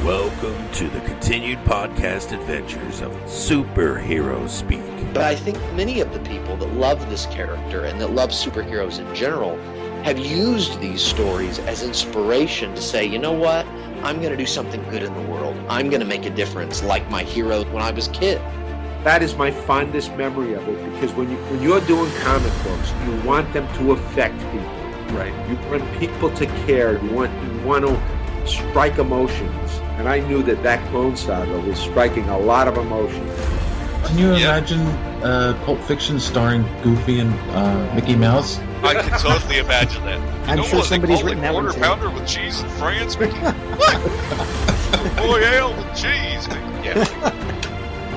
Welcome to the continued podcast adventures of Superhero Speak. But I think many of the people that love this character and that love superheroes in general have used these stories as inspiration to say, you know what, I'm going to do something good in the world. I'm going to make a difference like my hero when I was a kid. That is my fondest memory of it, because when you're doing comic books, you want them to affect people. Right. You want people to care. You want to strike emotions. And I knew that Clone Saga was striking a lot of emotions. Can you imagine Pulp Fiction starring Goofy and Mickey Mouse? I can totally imagine that. I'm sure somebody's written that one quarter too. pounder with cheese in France, Mickey? What? Boy, ale with cheese, Mickey. Yeah.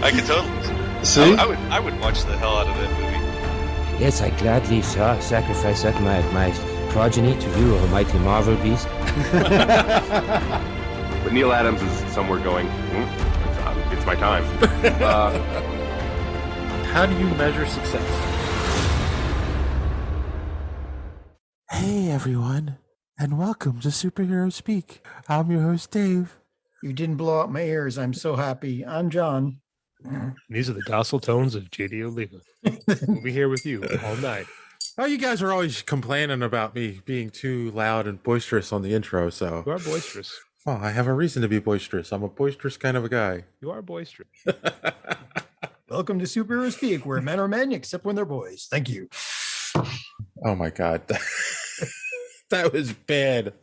I can totally. See? I would watch the hell out of that movie. Yes, I gladly sacrifice up my progeny to you, almighty Marvel beast. But Neil Adams is somewhere going, it's my time. How do you measure success? Hey everyone, and welcome to Superhero Speak. I'm your host, Dave. You didn't blow out my ears. I'm so happy. I'm John. These are the docile tones of JD Oliva. We'll be here with you all night. Oh, you guys are always complaining about me being too loud and boisterous on the intro, so... You are boisterous. Well, I have a reason to be boisterous. I'm a boisterous kind of a guy. You are boisterous. Welcome to Superhero Speak, where men are men except when they're boys. Thank you. Oh my God. That was bad.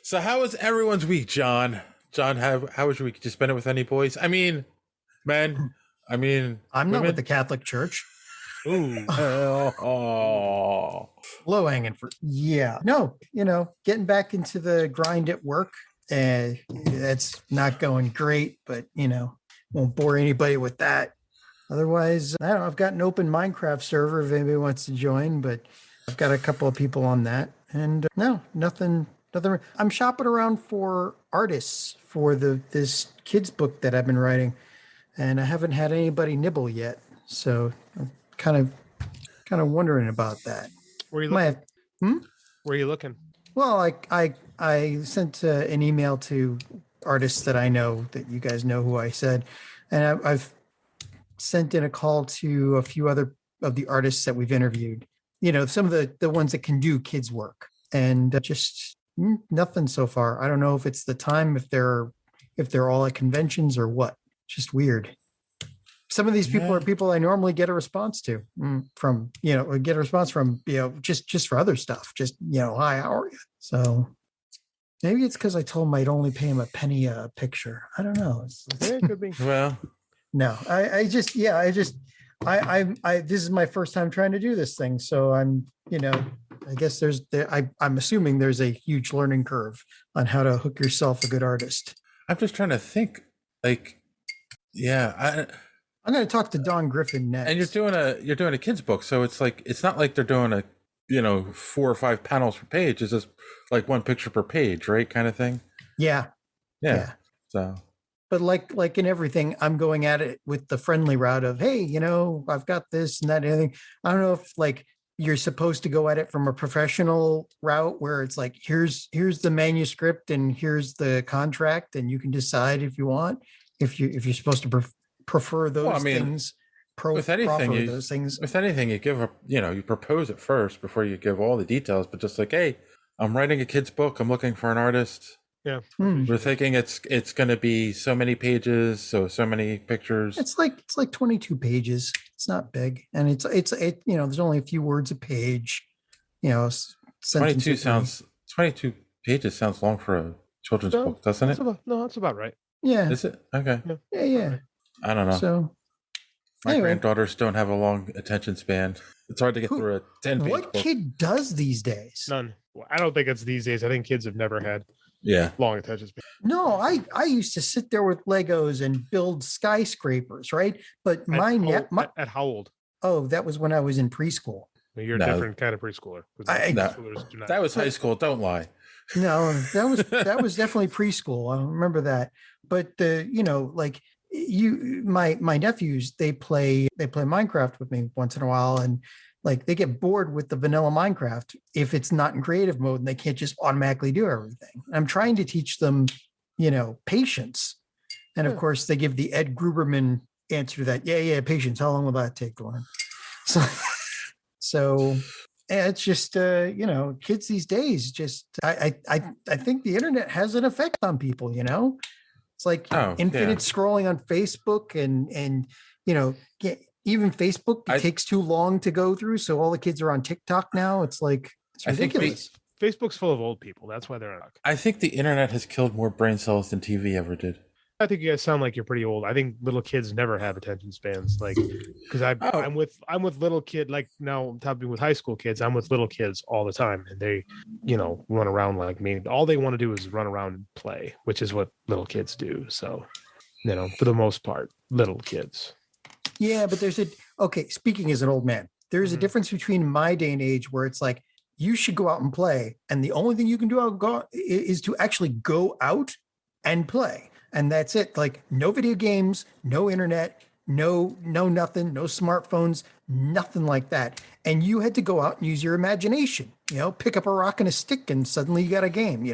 So how was everyone's week, John? John, how was your week? Did you spend it with any boys? I mean, men. I'm not with the Catholic Church. Ooh. Oh. Low hanging fruit. Yeah. No, getting back into the grind at work. That's not going great, but won't bore anybody with that. Otherwise, I don't know. I've got an open Minecraft server if anybody wants to join, but I've got a couple of people on that. And no, nothing. I'm shopping around for artists for this kids book that I've been writing, and I haven't had anybody nibble yet. So I'm kind of wondering about that. Where are you looking? Where are you looking? Well, I sent an email to artists that I know, that you guys know who I said, and I've sent in a call to a few other of the artists that we've interviewed. Some of the ones that can do kids work, and just nothing so far. I don't know if it's the time, if they're all at conventions or what. Just weird. Some of these people are people I normally get a response from just for other stuff. Just, hi, how are you? So maybe it's because I told them I'd only pay them a penny a picture. I don't know. It could be. Well, no, this is my first time trying to do this thing. So I'm, I guess I'm assuming there's a huge learning curve on how to hook yourself a good artist. I'm just trying to think, I'm going to talk to Don Griffin next. And you're doing a kids book, so it's not like they're doing 4 or 5 panels per page. It's just like one picture per page, right? Kind of thing. Yeah. So, but like in everything, I'm going at it with the friendly route of, hey, I've got this and that and everything. I don't know if you're supposed to go at it from a professional route where it's like, here's the manuscript and here's the contract, and you can decide if you want, if you're supposed to prefer those things. With anything, you give you propose it first before you give all the details. But just like, hey, I'm writing a kid's book. I'm looking for an artist. Yeah, we're thinking it's going to be so many pages, so many pictures. It's like 22 pages. It's not big, and it's there's only a few words a page. 22 pages sounds long for a children's book, doesn't it? That's about right. Yeah. Is it? Okay. Yeah. I don't know. So my granddaughters don't have a long attention span. It's hard to get through a 10-page book. What kid does these days? None. I don't think it's these days. I think kids have never had long attention span. No, I used to sit there with Legos and build skyscrapers, right? But at how old? Oh, that was when I was in preschool. You're a different kind of preschooler. That was high school. Don't lie. No, that was definitely preschool. I remember that. But my nephews, they play Minecraft with me once in a while, and they get bored with the vanilla Minecraft if it's not in creative mode and they can't just automatically do everything. I'm trying to teach them patience. And of course, they give the Ed Gruberman answer to that. Yeah, patience. How long will that take to learn? So it's just, kids these days, just, I think the internet has an effect on people, It's like infinite scrolling on Facebook and even Facebook takes too long to go through. So all the kids are on TikTok now. It's like, it's ridiculous. Facebook's full of old people. That's why they're on. I think the internet has killed more brain cells than TV ever did. I think you guys sound like you're pretty old. I think little kids never have attention spans, because I'm with little kid. Like now, I'm talking with high school kids. I'm with little kids all the time, and they, run around like me. All they want to do is run around and play, which is what little kids do. So, for the most part, little kids. Yeah, but speaking as an old man, there's a difference between my day and age where it's like you should go out and play, and the only thing you can do is to actually go out and play. And that's it. Like no video games, no internet, no nothing, no smartphones, nothing like that. And you had to go out and use your imagination, pick up a rock and a stick and suddenly you got a game,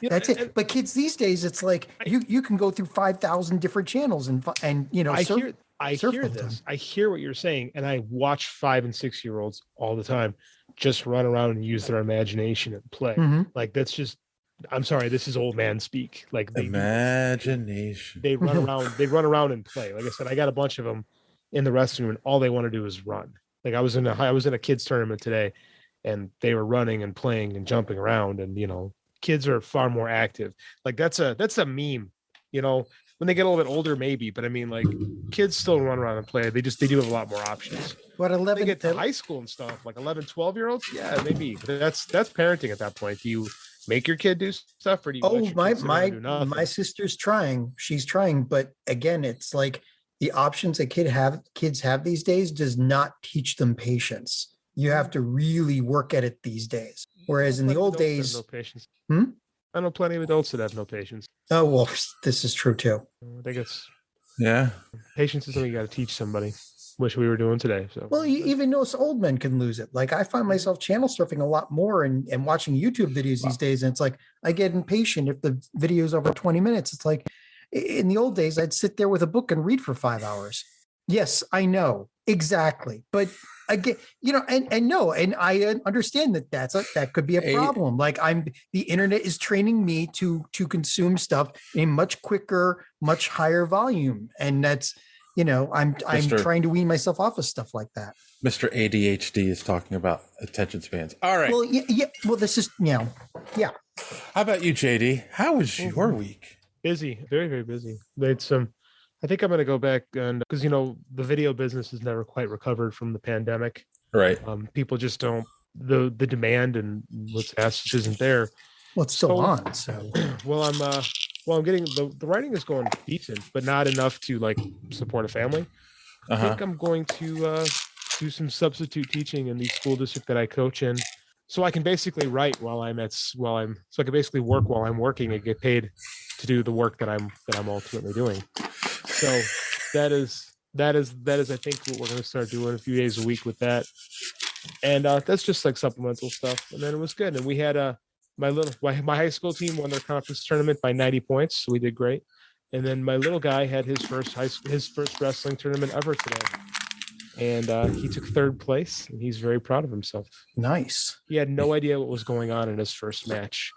that's it. But kids these days, it's like you can go through 5,000 different channels and I hear this. I hear what you're saying. And I watch 5 and 6 year olds all the time just run around and use their imagination and play. Mm-hmm. Like that's just, I'm sorry, this is old man speak. Like imagination. They run around. They run around and play. Like I said, I got a bunch of them in the restroom, and all they want to do is run. Like I was in a kids tournament today, and they were running and playing and jumping around. And kids are far more active. Like that's a meme. When they get a little bit older, maybe. But I mean, like kids still run around and play. They do have a lot more options. What 11? They get to high school and stuff, like 11, 12-year-olds. Yeah, maybe. But that's parenting at that point. Do you make your kid do stuff, or do you my sister's trying, she's trying, but again, it's like the options that kids have these days does not teach them patience. You have to really work at it these days, whereas in the old days, no patience. I know plenty of adults that have no patience. Oh well, this is true too. I think it's patience is something you got to teach somebody. Wish we were doing today. So well, even those old men can lose it. Like I find myself channel surfing a lot more and watching YouTube videos these days. And it's like I get impatient if the video is over 20 minutes. It's like in the old days, I'd sit there with a book and read for 5 hours. Yes, I know exactly. But again, and I understand that could be a problem. Like the internet is training me to consume stuff in much quicker, much higher volume. And that's, I'm trying to wean myself off of stuff like that. Mr. ADHD is talking about attention spans. All right. Well, yeah. Well, this is, yeah. How about you, JD? How was your week? Busy, very, very busy. It's I think I'm going to go back and because the video business has never quite recovered from the pandemic. Right. People just don't the demand and what's asked just isn't there. Well, it's still on. So I'm getting the writing is going decent, but not enough to like support a family. I think I'm going to do some substitute teaching in the school district that I coach in, so I can basically write so I can basically work while I'm working and get paid to do the work that I'm ultimately doing. So that is I think what we're going to start doing a few days a week with that, and that's just like supplemental stuff. And then it was good, and we had my high school team won their conference tournament by 90 points, so we did great. And then my little guy had his first wrestling tournament ever today, and he took 3rd place, and he's very proud of himself. Nice. He had no idea what was going on in his first match.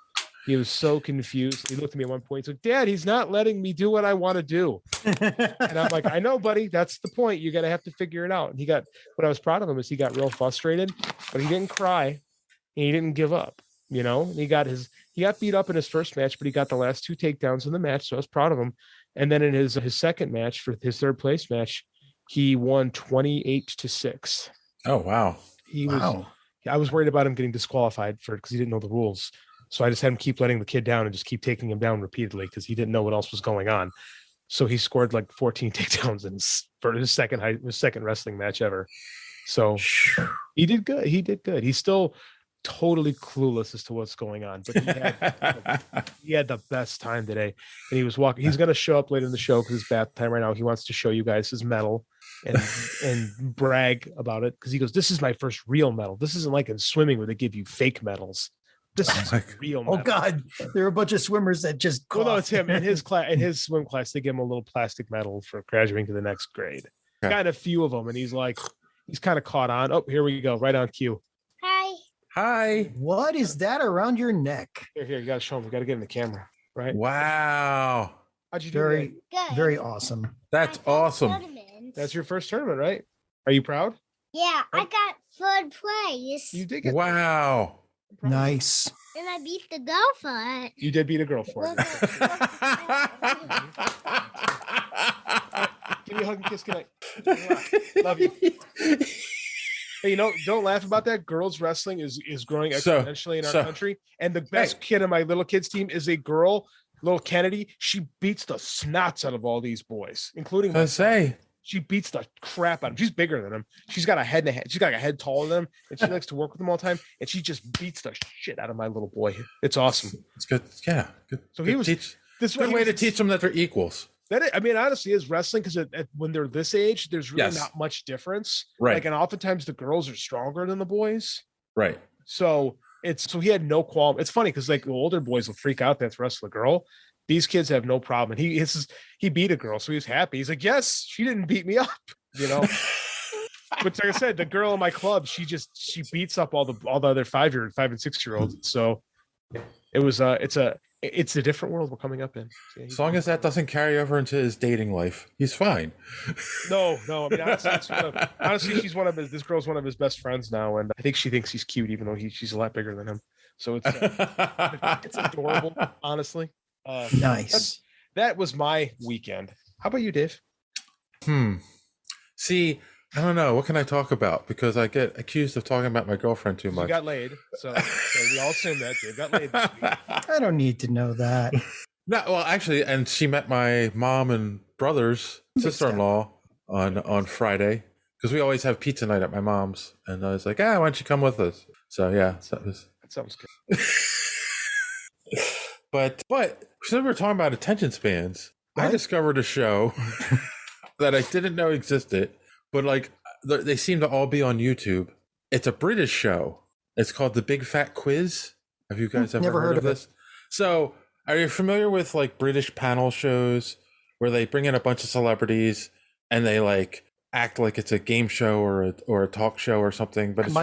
He was so confused. He looked at me at one point. He's like, "Dad, he's not letting me do what I want to do." And I'm like, "I know, buddy. That's the point. You're gonna have to figure it out." And what I was proud of him is he got real frustrated, but he didn't cry, and he didn't give up. He got beat up in his first match, but he got the last 2 takedowns in the match. So I was proud of him. And then in his second match, for his 3rd place match, he won 28-6. Oh, wow. I was worried about him getting disqualified because he didn't know the rules. So I just had him keep letting the kid down and just keep taking him down repeatedly because he didn't know what else was going on. So he scored like 14 takedowns for his second wrestling match ever. So he did good. He's still totally clueless as to what's going on, but he had the best time today. And he was walking. He's going to show up later in the show because it's bath time right now. He wants to show you guys his medal and brag about it because he goes, "This is my first real medal. This isn't like in swimming where they give you fake medals. This is real. Oh God, there are a bunch of swimmers that just. Well, no, it's him in his class. In his swim class, they give him a little plastic medal for graduating to the next grade. Okay. Got a few of them, and he's kind of caught on. Oh, here we go, right on cue. Hi. What is that around your neck? Here, you got to show him. We got to get in the camera, right? Wow. How'd you do? Very, very awesome. That's awesome. That's your first tournament, right? Are you proud? Yeah, I got third place. You did get. Wow. Nice. And I beat the girl for it. You did beat a girl for it. Give me a hug and kiss. Good night. Love you. Hey, don't laugh about that. Girls wrestling is growing exponentially in our country. And the best kid on my little kids team is a girl, little Kennedy. She beats the snots out of all these boys, including my son. She beats the crap out of him. She's bigger than him. She's got a head and a head. She's got a head taller than him, and she likes to work with him all the time. And she just beats the shit out of my little boy. It's awesome. It's good. Yeah. Good. So good way to teach them that they're equals. I mean, honestly, is wrestling because when they're this age, there's really not much difference. Right. Like, and oftentimes the girls are stronger than the boys. Right. So he had no qualm. It's funny because like the older boys will freak out that's wrestle a girl. These kids have no problem. And he beat a girl, so he was happy. He's like, yes, she didn't beat me up, But like I said, the girl in my club, she beats up all the other 5 and 6 year olds. So it's a different world we're coming up in. As long as that doesn't carry over into his dating life, he's fine. No. I mean, honestly, this girl's one of his best friends now, and I think she thinks he's cute, even though she's a lot bigger than him. So it's it's adorable, honestly. Nice. That was my weekend. How about you, Dave? See, I don't know. What can I talk about? Because I get accused of talking about my girlfriend too much. You got laid, so we all assume that Dave got laid this week. I don't need to know that. No, well, actually, and she met my mom and brother's sister-in-law on Friday because we always have pizza night at my mom's, and I was like, why don't you come with us? So yeah, that sounds good. But since we're talking about attention spans, I discovered a show that I didn't know existed, but like they seem to all be on YouTube. It's a British show. It's called The Big Fat Quiz. Have you guys ever heard of this? So are you familiar with like British panel shows where they bring in a bunch of celebrities and they like act like it's a game show or a talk show or something? But it's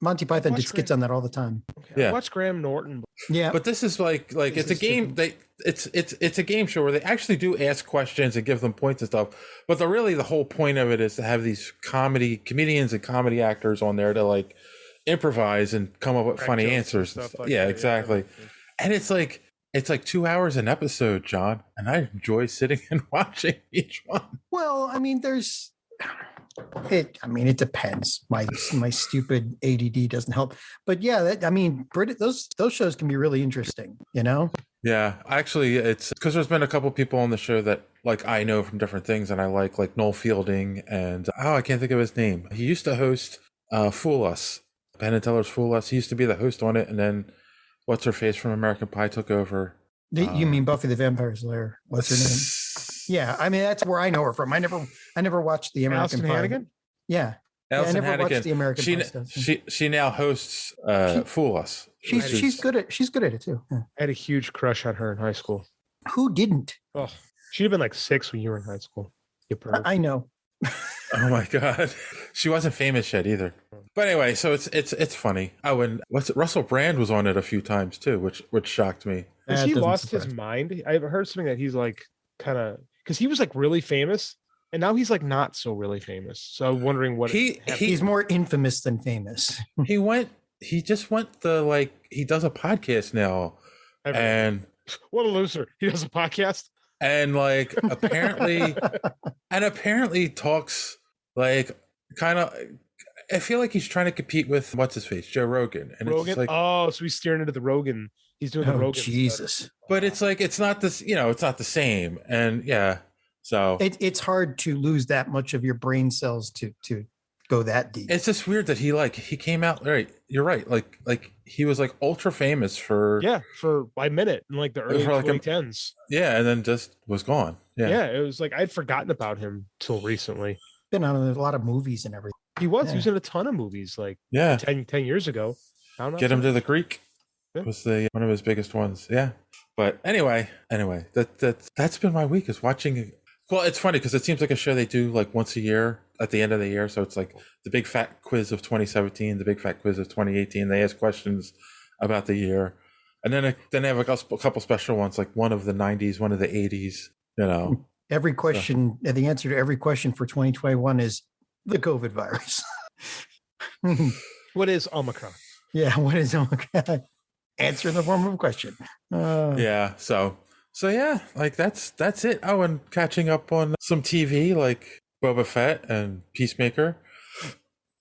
Monty Python did skits on that all the time. Okay, yeah, I watch Graham Norton. Yeah, but this is like it's a game. It's a game show where they actually do ask questions and give them points and stuff. But the whole point of it is to have these comedians and comedy actors on there to like improvise and come up with funny answers. And stuff. Like that, exactly. Yeah. And it's like 2 hours an episode, John, and I enjoy sitting and watching each one. Well, I mean, it depends. My stupid ADD doesn't help, but yeah, those shows can be really interesting, Yeah, actually, it's because there's been a couple people on the show that like I know from different things, and I like Noel Fielding and I can't think of his name. He used to host Fool Us, Penn and Teller's Fool Us. He used to be the host on it, and then what's her face from American Pie took over. You mean Buffy the Vampire Slayer? What's her name? Yeah, I mean that's where I know her from. I never watched the American Pie. Hannigan? Yeah. Alison I never Hannigan. watched the American Pie stuff. She now hosts Fool Us. She's good at it too. Yeah. I had a huge crush on her in high school. Who didn't? Oh, she'd have been like 6 when you were in high school. I know. Oh my god, she wasn't famous yet either. But anyway, so it's funny. Russell Brand was on it a few times too, which shocked me. Has he lost his mind? I've heard something that he's like kind of because he was like really famous, and now he's like not so really famous. So I'm wondering what he's more infamous than famous. He just went he does a podcast now, and what a loser! He does a podcast. And like apparently talks like kind of. I feel like he's trying to compete with what's his face, Joe Rogan. And Rogan. It's so he's steering into the Rogan. He's doing the Rogan. Jesus. Stuff. But it's like it's not this. It's not the same. And yeah, so it's hard to lose that much of your brain cells to go that deep. It's just weird that he came out right. You're right. Like he was like ultra famous for a minute in like the early 2010s. Yeah, and then just was gone. Yeah, it was like I'd forgotten about him till recently. Been on a lot of movies and everything. He was in a ton of movies like 10 years ago. Get him to the Greek. Was one of his biggest ones. Yeah. But anyway, that's been my week, is watching. Well, it's funny because it seems like a show they do like once a year at the end of the year. So it's like the big fat quiz of 2017, the big fat quiz of 2018. They ask questions about the year, and then they have a couple special ones, like one of the 90s, one of the 80s. You know, every question, the answer to every question for 2021 is the COVID virus. What is Omicron? Yeah, what is Omicron? Answer in the form of a question. Yeah. So yeah, like that's it. Oh, and catching up on some TV like Boba Fett and Peacemaker.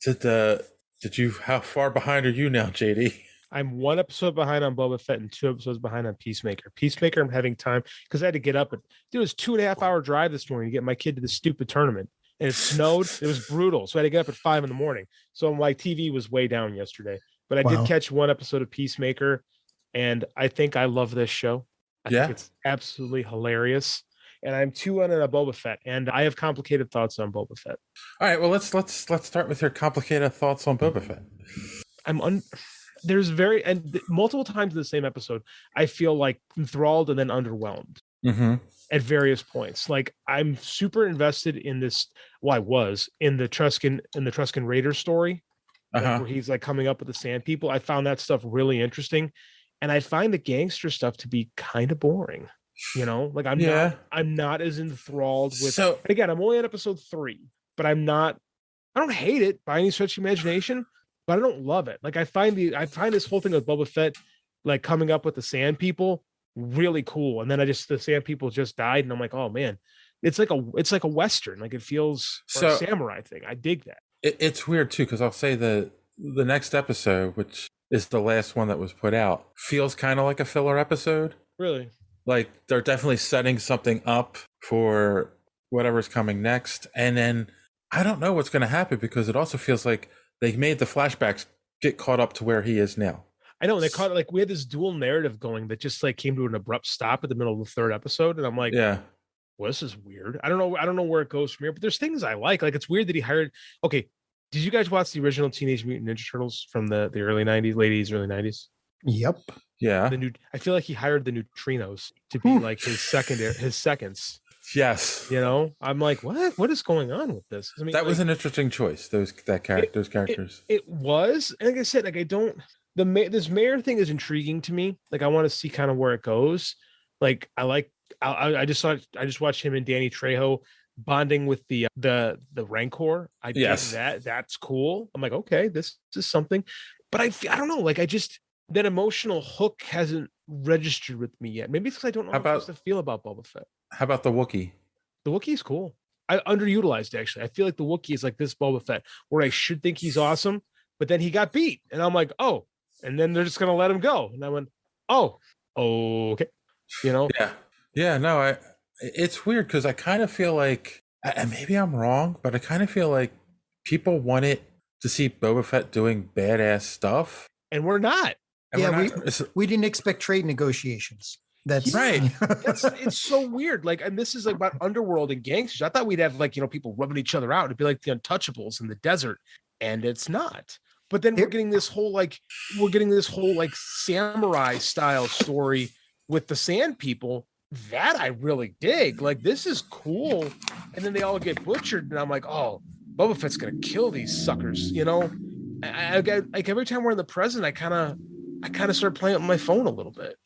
Did you? How far behind are you now, JD? I'm 1 episode behind on Boba Fett and 2 episodes behind on Peacemaker. Peacemaker, I'm having time because I had to get up. It was 2.5 hour drive this morning to get my kid to the stupid tournament, and it snowed. It was brutal, so I had to get up at 5 a.m. So my TV was way down yesterday. But I did catch 1 episode of Peacemaker, and I think I love this show. I think it's absolutely hilarious. And I'm 2 on a Boba Fett, and I have complicated thoughts on Boba Fett. All right, well let's start with your complicated thoughts on Boba Fett. There's multiple times in the same episode, I feel like enthralled and then underwhelmed at various points. Like I'm super invested in this. Well, I was in the Truscan Raider story. Where he's like coming up with the Sand People. I found that stuff really interesting, and I find the gangster stuff to be kind of boring. You know, like I'm not as enthralled with. So again, I'm only on episode 3, but I don't hate it by any stretch of imagination, but I don't love it. Like I find this whole thing with Boba Fett, like coming up with the Sand People, really cool. And then the Sand People just died, and I'm like, oh man, it's like a Western. Like it feels a samurai thing. I dig that. It's weird too, because I'll say the next episode, which is the last one that was put out, feels kind of like a filler episode. Really? Like they're definitely setting something up for whatever's coming next. And then I don't know what's going to happen, because it also feels like they made the flashbacks get caught up to where he is now. I know. They caught we had this dual narrative going that just like came to an abrupt stop at the middle of the 3rd episode. And I'm like, well, this is weird. I don't know where it goes from here, but there's things I like. Like it's weird that he hired. Okay, did you guys watch the original Teenage Mutant Ninja Turtles from the early 90s, late 80s, early 90s? Yep. Yeah. I feel like he hired the neutrinos to be like his seconds. Yes. You know, I'm like, what is going on with this? I mean, that was an interesting choice. Those characters. It was. And like I said, like this mayor thing is intriguing to me. Like I want to see kind of where it goes. Like I just watched him and Danny Trejo bonding with the Rancor. I dig that. That's cool. I'm like, okay, this is something. But I don't know. Like that emotional hook hasn't registered with me yet. Maybe it's because I don't know how I'm supposed to feel about Boba Fett. How about the Wookiee? The Wookiee's cool. I underutilized, actually. I feel like the Wookiee is like this Boba Fett, where I should think he's awesome, but then he got beat. And I'm like, oh, and then they're just going to let him go. And I went, oh, okay. You know? Yeah, no, it's weird because I kind of feel like, and maybe I'm wrong, but I kind of feel like people wanted to see Boba Fett doing badass stuff. And we're not. We didn't expect trade negotiations. That's right. It's so weird. Like, and this is like about underworld and gangsters. I thought we'd have like, people rubbing each other out. It'd be like the Untouchables in the desert, and it's not. But then we're getting this whole samurai style story with the Sand People that I really dig. Like, this is cool. And then they all get butchered, and I'm like, oh, Boba Fett's gonna kill these suckers. I like every time we're in the present, I kind of start playing with my phone a little bit.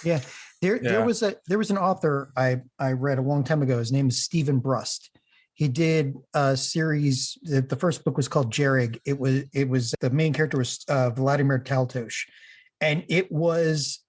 Yeah. There was an author I read a long time ago. His name is Stephen Brust. He did a series. The first book was called Jerrig. It was the main character was Vladimir Taltosh, and it was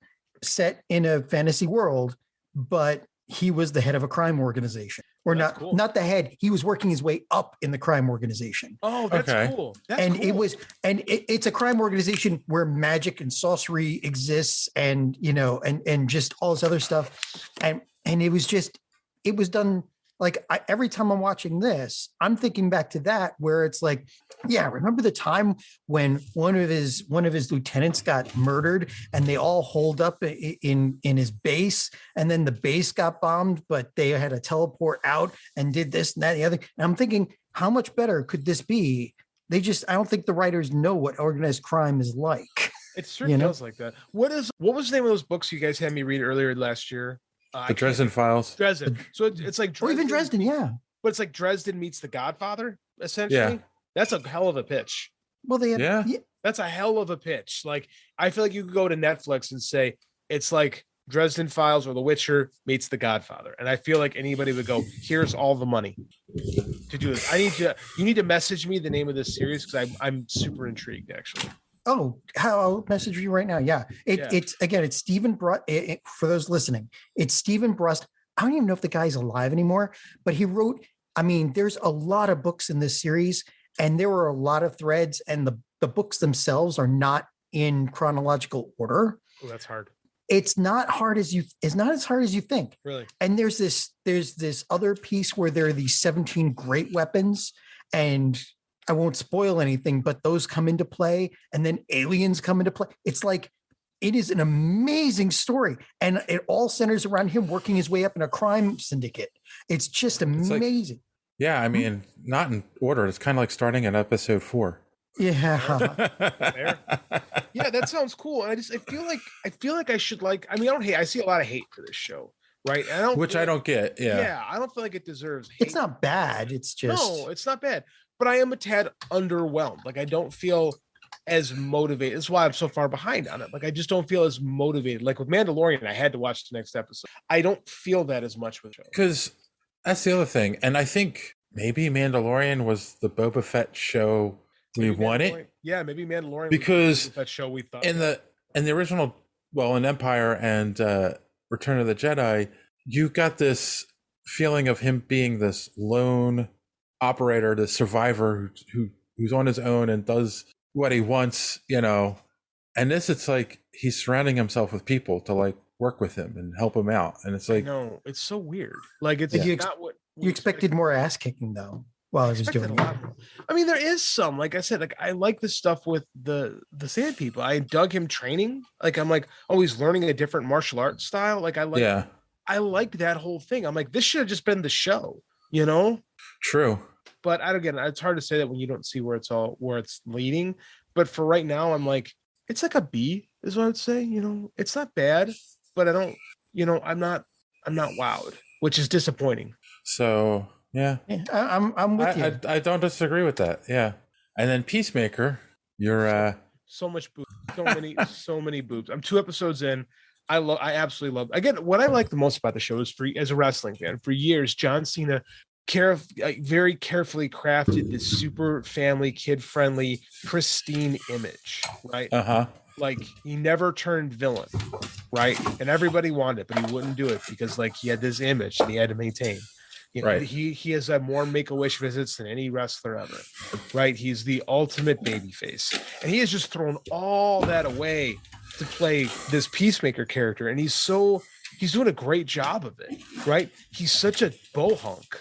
set in a fantasy world, but he was the head of a crime organization, or that's cool. Not the head. He was working his way up in the crime organization. Oh, that's cool. It's a crime organization where magic and sorcery exists, and and just all this other stuff, and it was done. Like every time I'm watching this, I'm thinking back to that, where it's like, yeah, remember the time when one of his lieutenants got murdered, and they all holed up in his base, and then the base got bombed, but they had to teleport out and did this and that and the other. And I'm thinking, how much better could this be I don't think the writers know what organized crime is like. It sure feels like that. What was the name of those books you guys had me read earlier last year? The Dresden Files. Dresden. So it's like Dresden, even Dresden, yeah. But it's like Dresden meets The Godfather, essentially. Yeah. That's a hell of a pitch. Well, that's a hell of a pitch. Like, I feel like you could go to Netflix and say it's like Dresden Files or The Witcher meets The Godfather, and I feel like anybody would go, "Here's all the money to do this." You need to message me the name of this series because I'm super intrigued, actually. Oh, I'll message you right now. Yeah, it's Stephen Brust. For those listening, it's Stephen Brust. I don't even know if the guy's alive anymore, but he wrote. I mean, there's a lot of books in this series, and there were a lot of threads, and the books themselves are not in chronological order. Oh, that's hard. It's not as hard as you think. Really. And there's this other piece where there are these 17 great weapons, and I won't spoil anything, but those come into play, and then aliens come into play. It's like, it is an amazing story, and it all centers around him working his way up in a crime syndicate. It's just amazing. I mean, not in order. It's kind of like starting at episode 4. Yeah. Yeah, that sounds cool. And I feel like I should like. I mean, I see a lot of hate for this show, right? I don't get. Yeah, I don't feel like it deserves hate. It's not bad. It's just it's not bad. But I am a tad underwhelmed. Like, I don't feel as motivated. That's why I'm so far behind on it. Like, I just don't feel as motivated. Like with Mandalorian, I had to watch the next episode. I don't feel that as much with the show. Because that's the other thing. And I think maybe Mandalorian was the Boba Fett show we wanted. Yeah, maybe Mandalorian because was the Boba Fett show we thought. In the original, in Empire and Return of the Jedi, you got this feeling of him being this lone operator, the survivor who's on his own and does what he wants, and this, it's like he's surrounding himself with people to like work with him and help him out, and it's like, no, it's so weird. Like, it's not what you expected. More ass kicking though while I was doing it. I mean, there is some, like I said, like I like the stuff with the Sand People. I dug him training. Like, I'm like, oh, he's learning a different martial arts style. Like, I liked that whole thing. I'm like, this should have just been the show, True. But it's hard to say that when you don't see where it's leading. But for right now, I'm like, it's like a B is what I would say. It's not bad, but I don't, I'm not wowed, which is disappointing. So yeah, I'm with you. I don't disagree with that. Yeah, and then Peacemaker, you're so much boobs, so many boobs. I'm 2 episodes in. I absolutely love. Again, what I like the most about the show is, as a wrestling fan, for years, John Cena very carefully crafted this super family, kid-friendly, pristine image, right? Like, he never turned villain, right? And everybody wanted it, but he wouldn't do it because, like, he had this image and he had to maintain. Right. He has had more Make-A-Wish visits than any wrestler ever, right? He's the ultimate babyface, and he has just thrown all that away to play this Peacemaker character, and he's doing a great job of it, right? He's such a bohunk,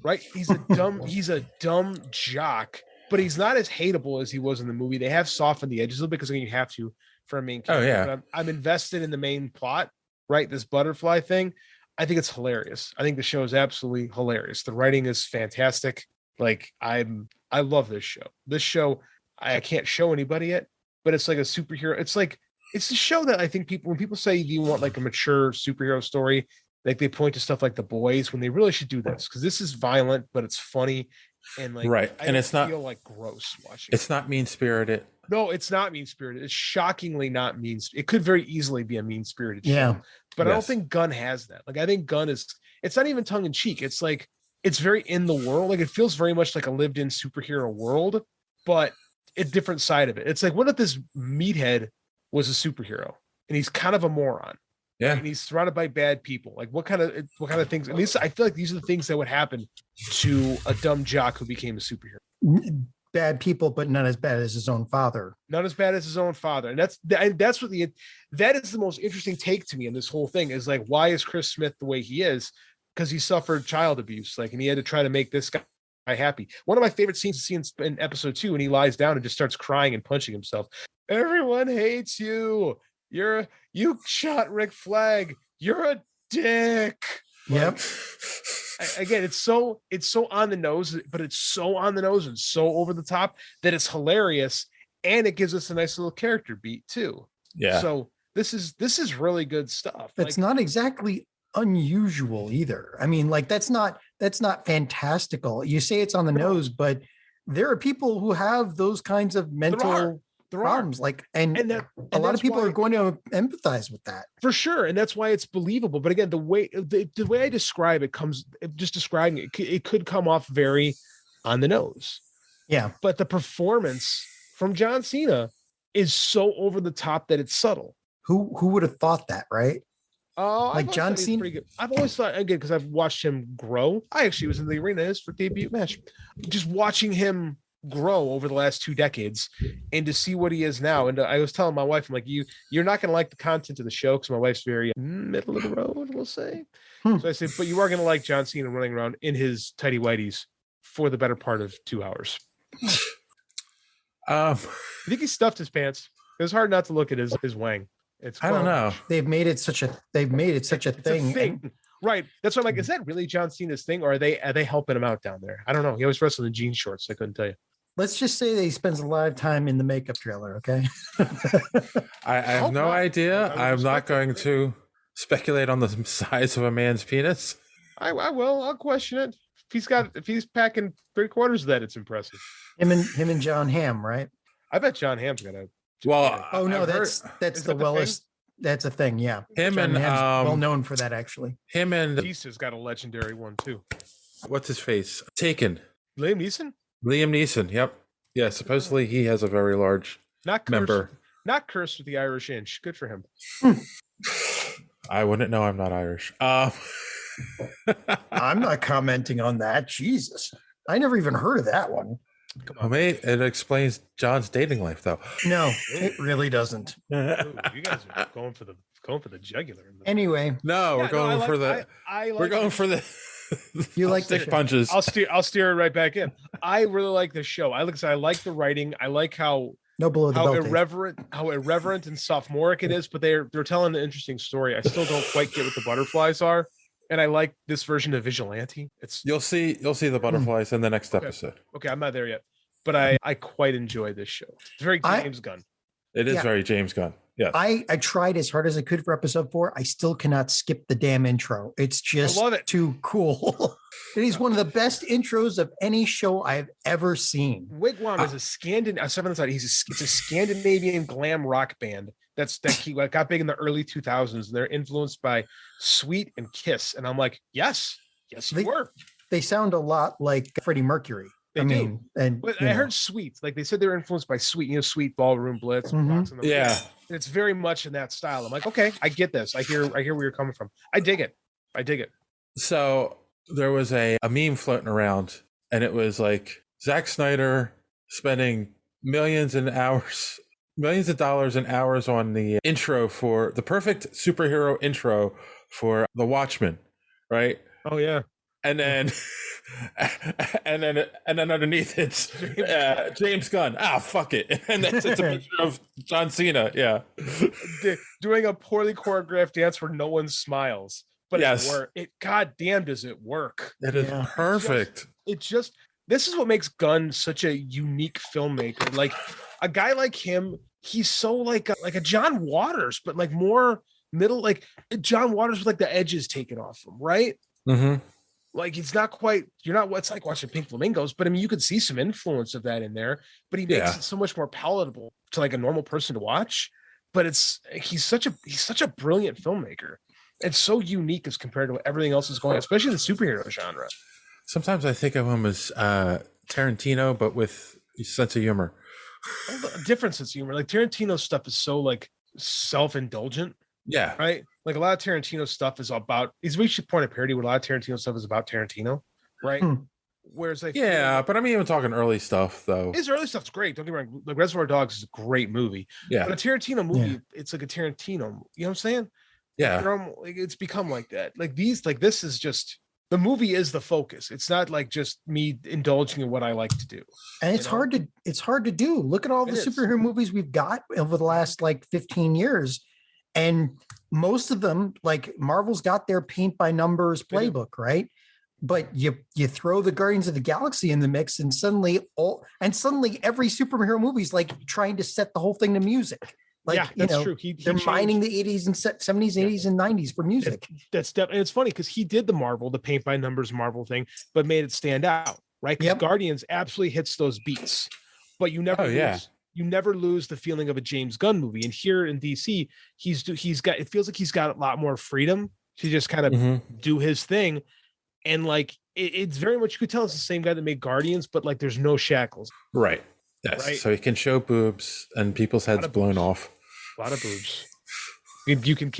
right? He's a dumb jock, but he's not as hateable as he was in the movie. They have softened the edges a little bit because you have to for a main character. Oh, yeah. But I'm invested in the main plot, right? This butterfly thing. I think it's hilarious. I think the show is absolutely hilarious. The writing is fantastic. Like, I love this show. This show, I can't show anybody it, but it's like a superhero. It's a show that I think when people say, do you want like a mature superhero story, like they point to stuff like The Boys, when they really should do this, because this is violent, but it's funny, and like, right. And it's not feel like gross watching. It's not mean-spirited. No, it's not mean-spirited. It's shockingly not mean. It could very easily be a mean-spirited show, but I don't think Gunn has that. Like, I think Gunn it's not even tongue-in-cheek. It's like, it's very in the world. Like, it feels very much like a lived-in superhero world, but a different side of it. It's like, what if this meathead was a superhero and he's kind of a moron? Yeah. And he's surrounded by bad people. Like, what kind of things? And I feel like these are the things that would happen to a dumb jock who became a superhero. Bad people, but not as bad as his own father. Not as bad as his own father. And that's what that is the most interesting take to me in this whole thing, is like, why is Chris Smith the way he is? Because he suffered child abuse, like, and he had to try to make this guy happy. One of my favorite scenes to see in episode 2, when he lies down and just starts crying and punching himself. Everyone hates you. You shot Rick Flag. You're a dick. Yep. again, it's so on the nose, but it's so on the nose and so over the top that it's hilarious, and it gives us a nice little character beat too. Yeah. So this is really good stuff. It's not exactly unusual either. I mean, like that's not fantastical. You say it's on the nose, but there are people who have those kinds of mental problems. Like, and a lot of people are going to empathize with that for sure, and that's why it's believable. But again, the way I describe it describing it could come off very on the nose. Yeah, but the performance from John Cena is so over the top that it's subtle. Who would have thought that, right? Like John Cena. I've always thought, again, because I've watched him grow. I actually was in the arena his for debut match. Just watching him grow over the last 2 decades and to see what he is now. And I was telling my wife, I'm like, you're not going to like the content of the show because my wife's very middle of the road, we'll say. So I said, but you are going to like John Cena running around in his tighty whities for the better part of 2 hours. I think he stuffed his pants. It was hard not to look at his wang. I don't know. They've made it such a thing. Right. That's why I'm like, is that really John Cena's thing, or are they helping him out down there? I don't know. He always wrestled in jean shorts. I couldn't tell you. Let's just say that he spends a lot of time in the makeup trailer. Okay. I have no idea. I'm not going to speculate on the size of a man's penis. I will. I'll question it. If he's packing 3/4 of that, it's impressive. Him and John Hamm, right? I bet John Hamm's got a. Well, oh no, that's the wellest. That's a thing, yeah. Him John and Hamm's well known for that, actually. Him and Bautista's got a legendary one too. What's his face? Taken. Liam Neeson. Liam Neeson. Yep. Yeah. Supposedly he has a very large member. Not cursed with the Irish inch. Good for him. I wouldn't know. I'm not Irish. I'm not commenting on that. Jesus, I never even heard of that one. Come on, mate. It explains John's dating life, though. No, it really doesn't. Ooh, you guys are going for the jugular. Anyway, no, we're going for the. We're going for the. You like stick punches? I'll steer it right back in. I really like this show. I like the writing. I like how irreverent and sophomoric it is, but they're telling an interesting story. I still don't quite get what the butterflies are. And I like this version of Vigilante. You'll see the butterflies in the next episode. Okay, I'm not there yet, but I quite enjoy this show. It's very James Gunn. It is very James Gunn. Yeah. I tried as hard as I could for episode 4. I still cannot skip the damn intro. It's just too cool. It is one of the best intros of any show I've ever seen. Wigwam is a it's a Scandinavian glam rock band that got big in the early 2000s, and they're influenced by Sweet and Kiss. And I'm like, yes, you were. They sound a lot like Freddie Mercury. I heard Sweet. Like they said, they were influenced by Sweet. Sweet Ballroom Blitz. Mm-hmm. Yeah, and it's very much in that style. I'm like, okay, I get this. I hear where you're coming from. I dig it. So there was a meme floating around, and it was like Zack Snyder spending millions of dollars and hours on the intro for the perfect superhero intro for The Watchmen, right? Oh yeah. And then underneath it's James Gunn. Fuck it. And that's it's a picture of John Cena. Yeah. Doing a poorly choreographed dance where no one smiles. But God damn, does it work? It is perfect. This is what makes Gunn such a unique filmmaker. Like a guy like him, he's so like a John Waters, but like more middle, like John Waters with like the edges taken off him, right? Mm-hmm. Like it's like watching Pink Flamingos, but I mean you could see some influence of that in there, but he makes it so much more palatable to like a normal person to watch. But he's such a brilliant filmmaker. It's so unique as compared to what everything else is going on, especially the superhero genre. Sometimes I think of him as Tarantino, but with a sense of humor. A different sense of humor. Like Tarantino's stuff is so like self-indulgent. Yeah. Right. Like a lot of Tarantino stuff is about. He's reached a point of parody where a lot of Tarantino stuff is about Tarantino, right? Whereas like but I'm even talking early stuff though. His early stuff's great. Don't get me wrong. Like Reservoir Dogs is a great movie. Yeah. But a Tarantino movie, it's like a Tarantino. You know what I'm saying? Yeah. It's become like that. Like this is just. The movie is the focus. It's not like just me indulging in what I like to do. And it's hard to do. Look at all the superhero movies we've got over the last like 15 years. And most of them, like Marvel's got their paint by numbers playbook, right? but you throw the Guardians of the Galaxy in the mix, and suddenly every superhero movie is like trying to set the whole thing to music. Like, yeah, that's true. They're mining the 80s and 70s, 80s, and 90s for music. That's definitely. It's funny because he did the paint by numbers Marvel thing, but made it stand out, right? Because Guardians absolutely hits those beats, but you never lose. You never lose the feeling of a James Gunn movie. And here in DC, it feels like he's got a lot more freedom to just kind of do his thing. And like, it's very much, you could tell it's the same guy that made Guardians, but like there's no shackles. Right. Yes. Right? So he can show boobs and people's heads blown off. A lot of boobs. You can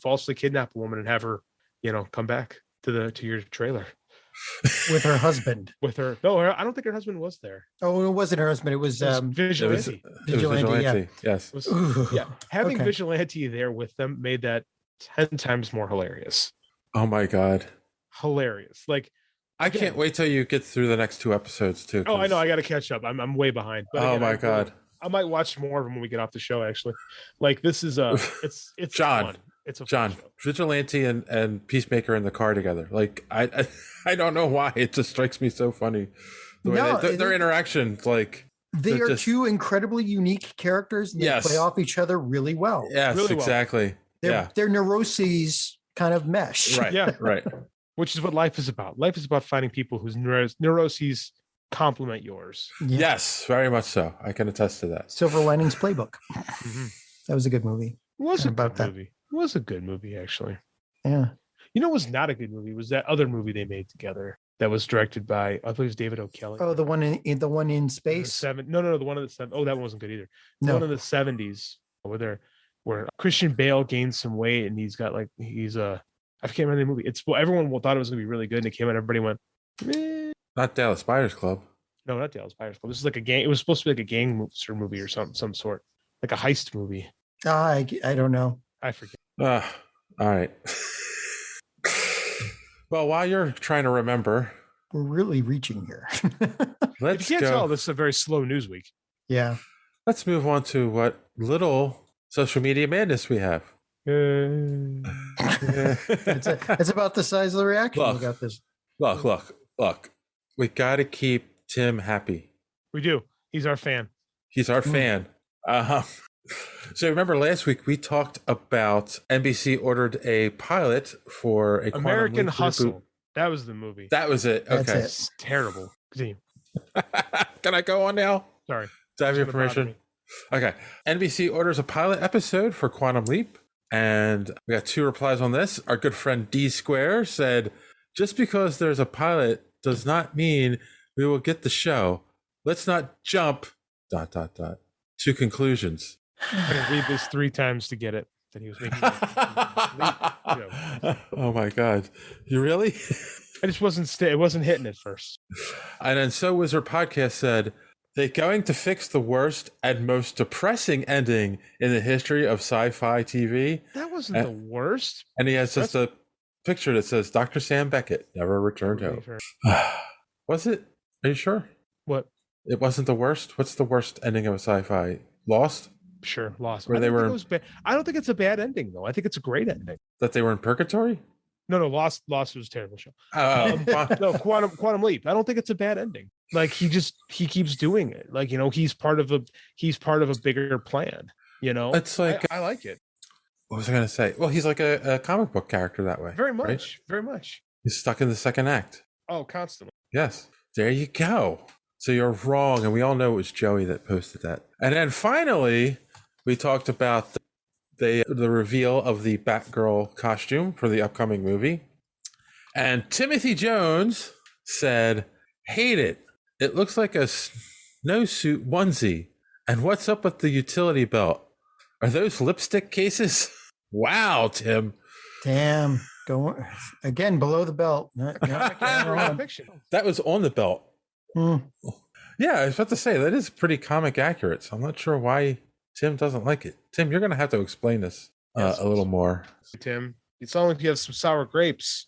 falsely kidnap a woman and have her, come back to your trailer. With her husband. No, I don't think her husband was there. Oh, it wasn't her husband. It was Vigilante. Vigilante. Yes. Having Vigilante there with them made that 10 times more hilarious. Oh my God. Hilarious. Like, I can't wait till you get through the next 2 episodes too. Oh, I know. I got to catch up. I'm way behind. But again, my God. I might watch more of them when we get off the show. Actually, like this is it's John. Fun. It's a John, Vigilante and Peacemaker in the car together. Like I don't know why it just strikes me so funny. The way their interactions, like they are just 2 incredibly unique characters. And they play off each other really well. Yes, really exactly. Their neuroses kind of mesh. Right. Yeah. Right. Which is what life is about. Life is about finding people whose neuroses complement yours. Yeah. Yes, very much so. I can attest to that. Silver Linings Playbook. That was a good movie. It was a good movie. It was a good movie, actually. Yeah. It was not a good movie. It was that other movie they made together that was directed by, I believe it was David O'Kelly. Oh, the one in space. No, the one in the 70s. Oh, that one wasn't good either. The one in the 70s where Christian Bale gained some weight and he's got I can't remember the movie. Everyone thought it was going to be really good, and it came out. Everybody went, meh. Not Dallas Buyers Club. No, not Dallas Buyers Club. This is like a gang. It was supposed to be like a gangster movie or some sort, like a heist movie. I don't know. I forget. All right. Well, while you're trying to remember, we're really reaching here. Let's go. Tell, this is a very slow news week. Yeah. Let's move on to what little social media madness we have. It's about the size of the reaction. We got this. Look. We got to keep Tim happy. We do. He's our fan. fan. So remember last week we talked about NBC ordered a pilot for a American Hustle. Reboot. That was the movie. That was it. Okay. It's terrible. Continue. Can I go on now? Sorry. Do I have your permission? Okay. NBC orders a pilot episode for Quantum Leap. And we got 2 replies on this. Our good friend D Square said, just because there's a pilot does not mean we will get the show. Let's not jump ... to conclusions. I'm going to read this 3 times to get it. That he was making. Oh my God. You really? I just it wasn't hitting at first. And then So Wizard Podcast said, they're going to fix the worst and most depressing ending in the history of sci-fi TV. That wasn't the worst. And he has just a picture that says Dr. Sam Beckett never returned home. Was it? Are you sure? What? It wasn't the worst? What's the worst ending of a sci-fi? Lost? Sure, Lost. Where they were. I don't think it's a bad ending, though. I think it's a great ending. That they were in purgatory? No, Lost was a terrible show. No, Quantum Leap. I don't think it's a bad ending. Like he keeps doing it. Like, he's part of a bigger plan. It's like I like it. What was I going to say? Well, he's like a comic book character that way. Very much, right? Very much. He's stuck in the second act. Oh, constantly. Yes. There you go. So you're wrong, and we all know it was Joey that posted that. And then finally, we talked about the reveal of the Batgirl costume for the upcoming movie. And Timothy Jones said, hate it. It looks like a snowsuit onesie. And what's up with the utility belt? Are those lipstick cases? Wow, Tim. Damn. Go again below the belt. That was on the belt. Yeah, I was about to say that is pretty comic accurate. So I'm not sure why Tim doesn't like it. Tim, you're going to have to explain this a little more. Tim, it's only if you have some sour grapes.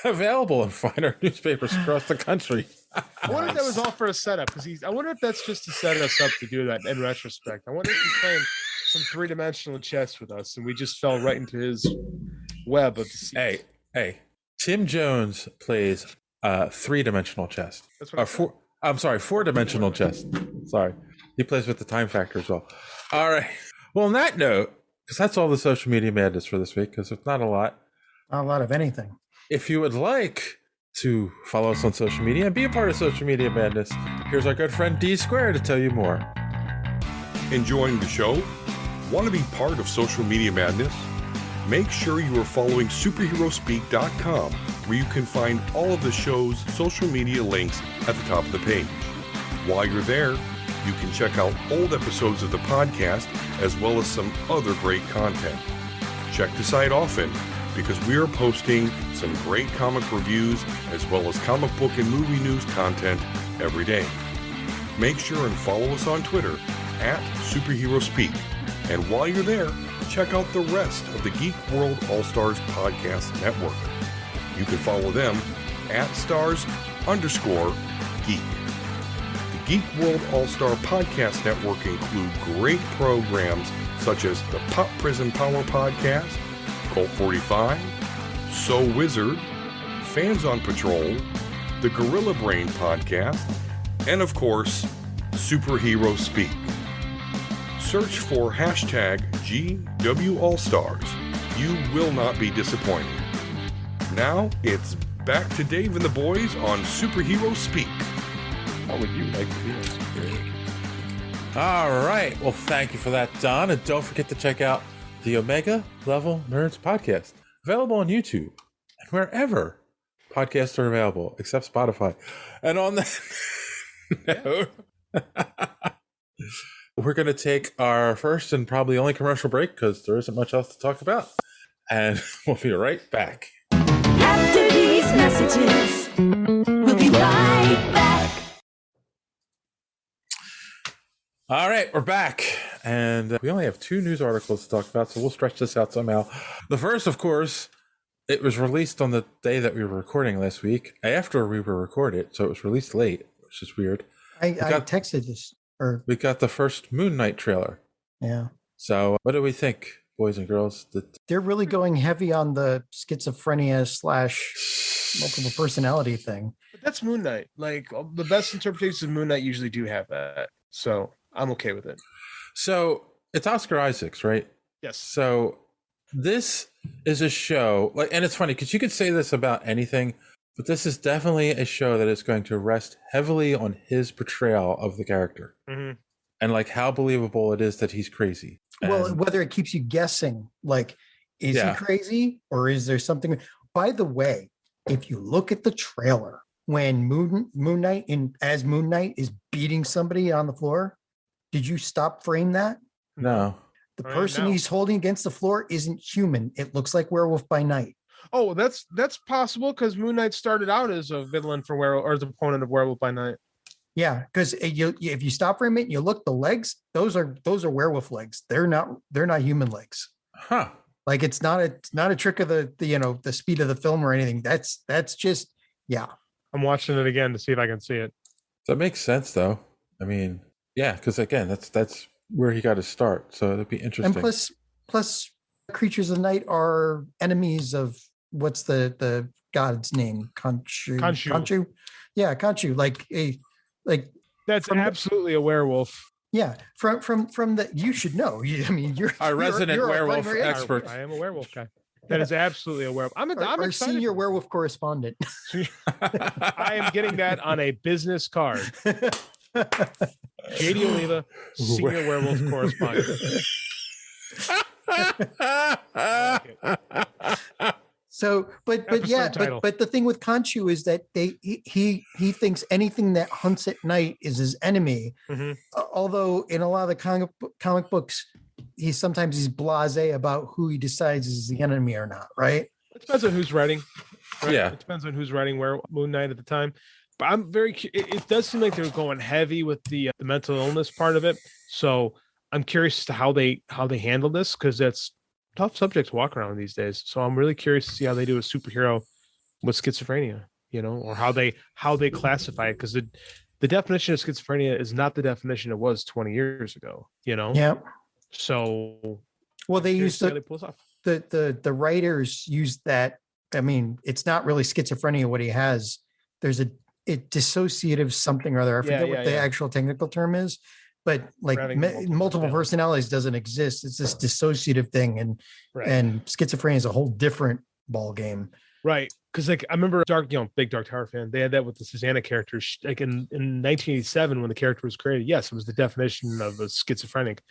Available in finer newspapers across the country. I wonder if that was all for a setup. I wonder if that's just to set us up to do that in retrospect. I wonder if he's playing some 3-dimensional chess with us and we just fell right into his web of deceit. Hey, Tim Jones plays three-dimensional chess. That's what Four-dimensional chess. Sorry. He plays with the time factor as well. All right. Well, on that note, because that's all the social media madness for this week, because it's not a lot. Not a lot of anything. If you would like to follow us on social media and be a part of social media madness, here's our good friend D Square to tell you more. Enjoying the show? Want to be part of social media madness? Make sure you are following superheroespeak.com, where you can find all of the show's social media links at the top of the page. While you're there, you can check out old episodes of the podcast as well as some other great content. Check the site often because we are posting some great comic reviews as well as comic book and movie news content every day. Make sure and follow us on Twitter at SuperheroSpeak. And while you're there, check out the rest of the Geek World All-Stars Podcast Network. You can follow them at @stars_geek. The Geek World All-Star Podcast Network include great programs such as the Pop Prison Power Podcast, Cult 45, So Wizard, Fans on Patrol, the Gorilla Brain Podcast, and of course, Superhero Speak. Search for #GWAllStars. You will not be disappointed. Now it's back to Dave and the boys on Superhero Speak. How would you like to be on Superhero? All right. Well, thank you for that, Don. And don't forget to check out the Omega Level Nerds podcast, available on YouTube and wherever podcasts are available, except Spotify. And on that note, we're going to take our first and probably only commercial break because there isn't much else to talk about. And we'll be right back. After these messages, we'll be right back. All right, we're back. And we only have 2 news articles to talk about, so we'll stretch this out somehow. The first, of course, it was released on the day that we were recording last week, after we were recorded, so it was released late, which is weird. I texted this. We got the first Moon Knight trailer. Yeah. So what do we think, boys and girls? They're really going heavy on the schizophrenia / multiple personality thing. But that's Moon Knight. Like, the best interpretations of Moon Knight usually do have that. So I'm okay with it. So it's Oscar Isaacs, right? Yes. So this is a show, like, and it's funny because you could say this about anything, but this is definitely a show that is going to rest heavily on his portrayal of the character. Mm-hmm. And like how believable it is that he's crazy. Well, whether it keeps you guessing, like, is he crazy or is there something? By the way, if you look at the trailer, when Moon Knight as Moon Knight is beating somebody on the floor, did you stop frame that? No. The person he's holding against the floor isn't human. It looks like Werewolf by Night. Oh, that's possible because Moon Knight started out as a villain for Werewolf, or as an opponent of Werewolf by Night. Yeah, because if you stop for a minute and you look, the legs, those are werewolf legs. They're not human legs. Huh. Like it's not a trick of the speed of the film or anything. That's just I'm watching it again to see if I can see it. That makes sense though. I mean, yeah, because again, that's where he got his start. So it'd be interesting. And plus creatures of night are enemies of what's the god's name? Khonshu. Yeah, Khonshu. Like that's absolutely a werewolf. Yeah, from the you should know. I mean, you're our resident werewolf expert. I am a werewolf guy. That is absolutely a werewolf. I'm our excited. Senior werewolf correspondent. I am getting that on a business card. JD Oliva, senior werewolf correspondent. So, but the thing with Khonshu is that he thinks anything that hunts at night is his enemy. Mm-hmm. Although in a lot of the comic books, he's blasé about who he decides is the enemy or not. Right? It depends on who's writing. Right? Yeah, it depends on who's writing Moon Knight at the time. But I'm it does seem like they're going heavy with the mental illness part of it. So I'm curious as to how they handle this, because that's a tough subject to walk around these days. So I'm really curious to see how they do a superhero with schizophrenia, or how they classify it, because the definition of schizophrenia is not the definition it was 20 years ago. Yeah. So they used the writers used that I mean, it's not really schizophrenia what he has. There's a dissociative something or other. I forget what the actual technical term is, but like multiple personalities doesn't exist. It's this dissociative thing, and schizophrenia is a whole different ball game. Right. Because like I remember big Dark Tower fan. They had that with the Susanna character. Like in 1987, when the character was created, yes, it was the definition of a schizophrenic,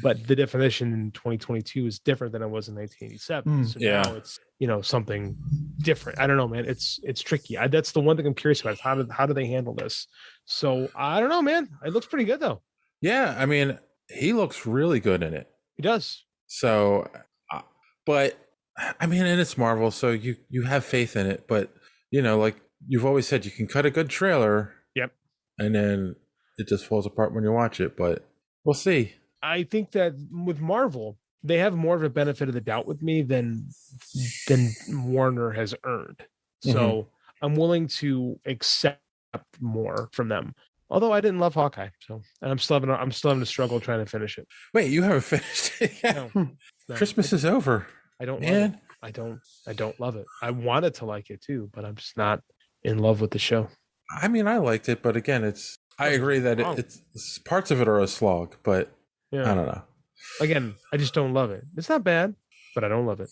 but the definition in 2022 is different than it was in 1987. So now it's something different. I don't know, man. It's tricky. That's the one thing I'm curious about. Is how do they handle this? So I don't know, man. It looks pretty good though. Yeah, I mean, he looks really good in it. He does. So, but. I mean, and it's Marvel, so you have faith in it, but like you've always said, you can cut a good trailer. Yep. And then it just falls apart when you watch it, but we'll see. I think that with Marvel, they have more of a benefit of the doubt with me than Warner has earned. So I'm willing to accept more from them. Although I didn't love Hawkeye, and I'm still having a struggle trying to finish it. Wait, you haven't finished it yet? No. Christmas is over. I don't love it. I don't love it. I wanted to like it too, but I'm just not in love with the show. I mean, I liked it, but again, I agree that it's parts of it are a slog, but I don't know. Again, I just don't love it. It's not bad, but I don't love it.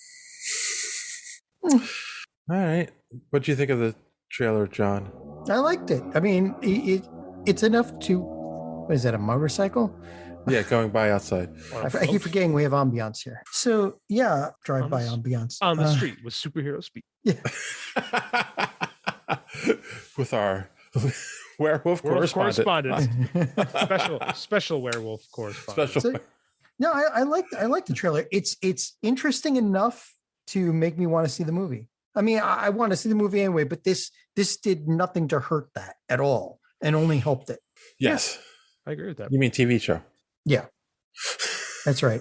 All right. What do you think of the trailer, John? I liked it. I mean, it's enough to, what is that, a motorcycle? Yeah, going by outside. I keep forgetting we have ambiance here. So drive-by ambiance. On the street with superhero speed. Yeah. With our werewolf correspondent. Special werewolf correspondent. I like the trailer. It's interesting enough to make me want to see the movie. I mean, I want to see the movie anyway, but this did nothing to hurt that at all and only helped it. Yes. I agree with that. You mean TV show? Yeah, that's right.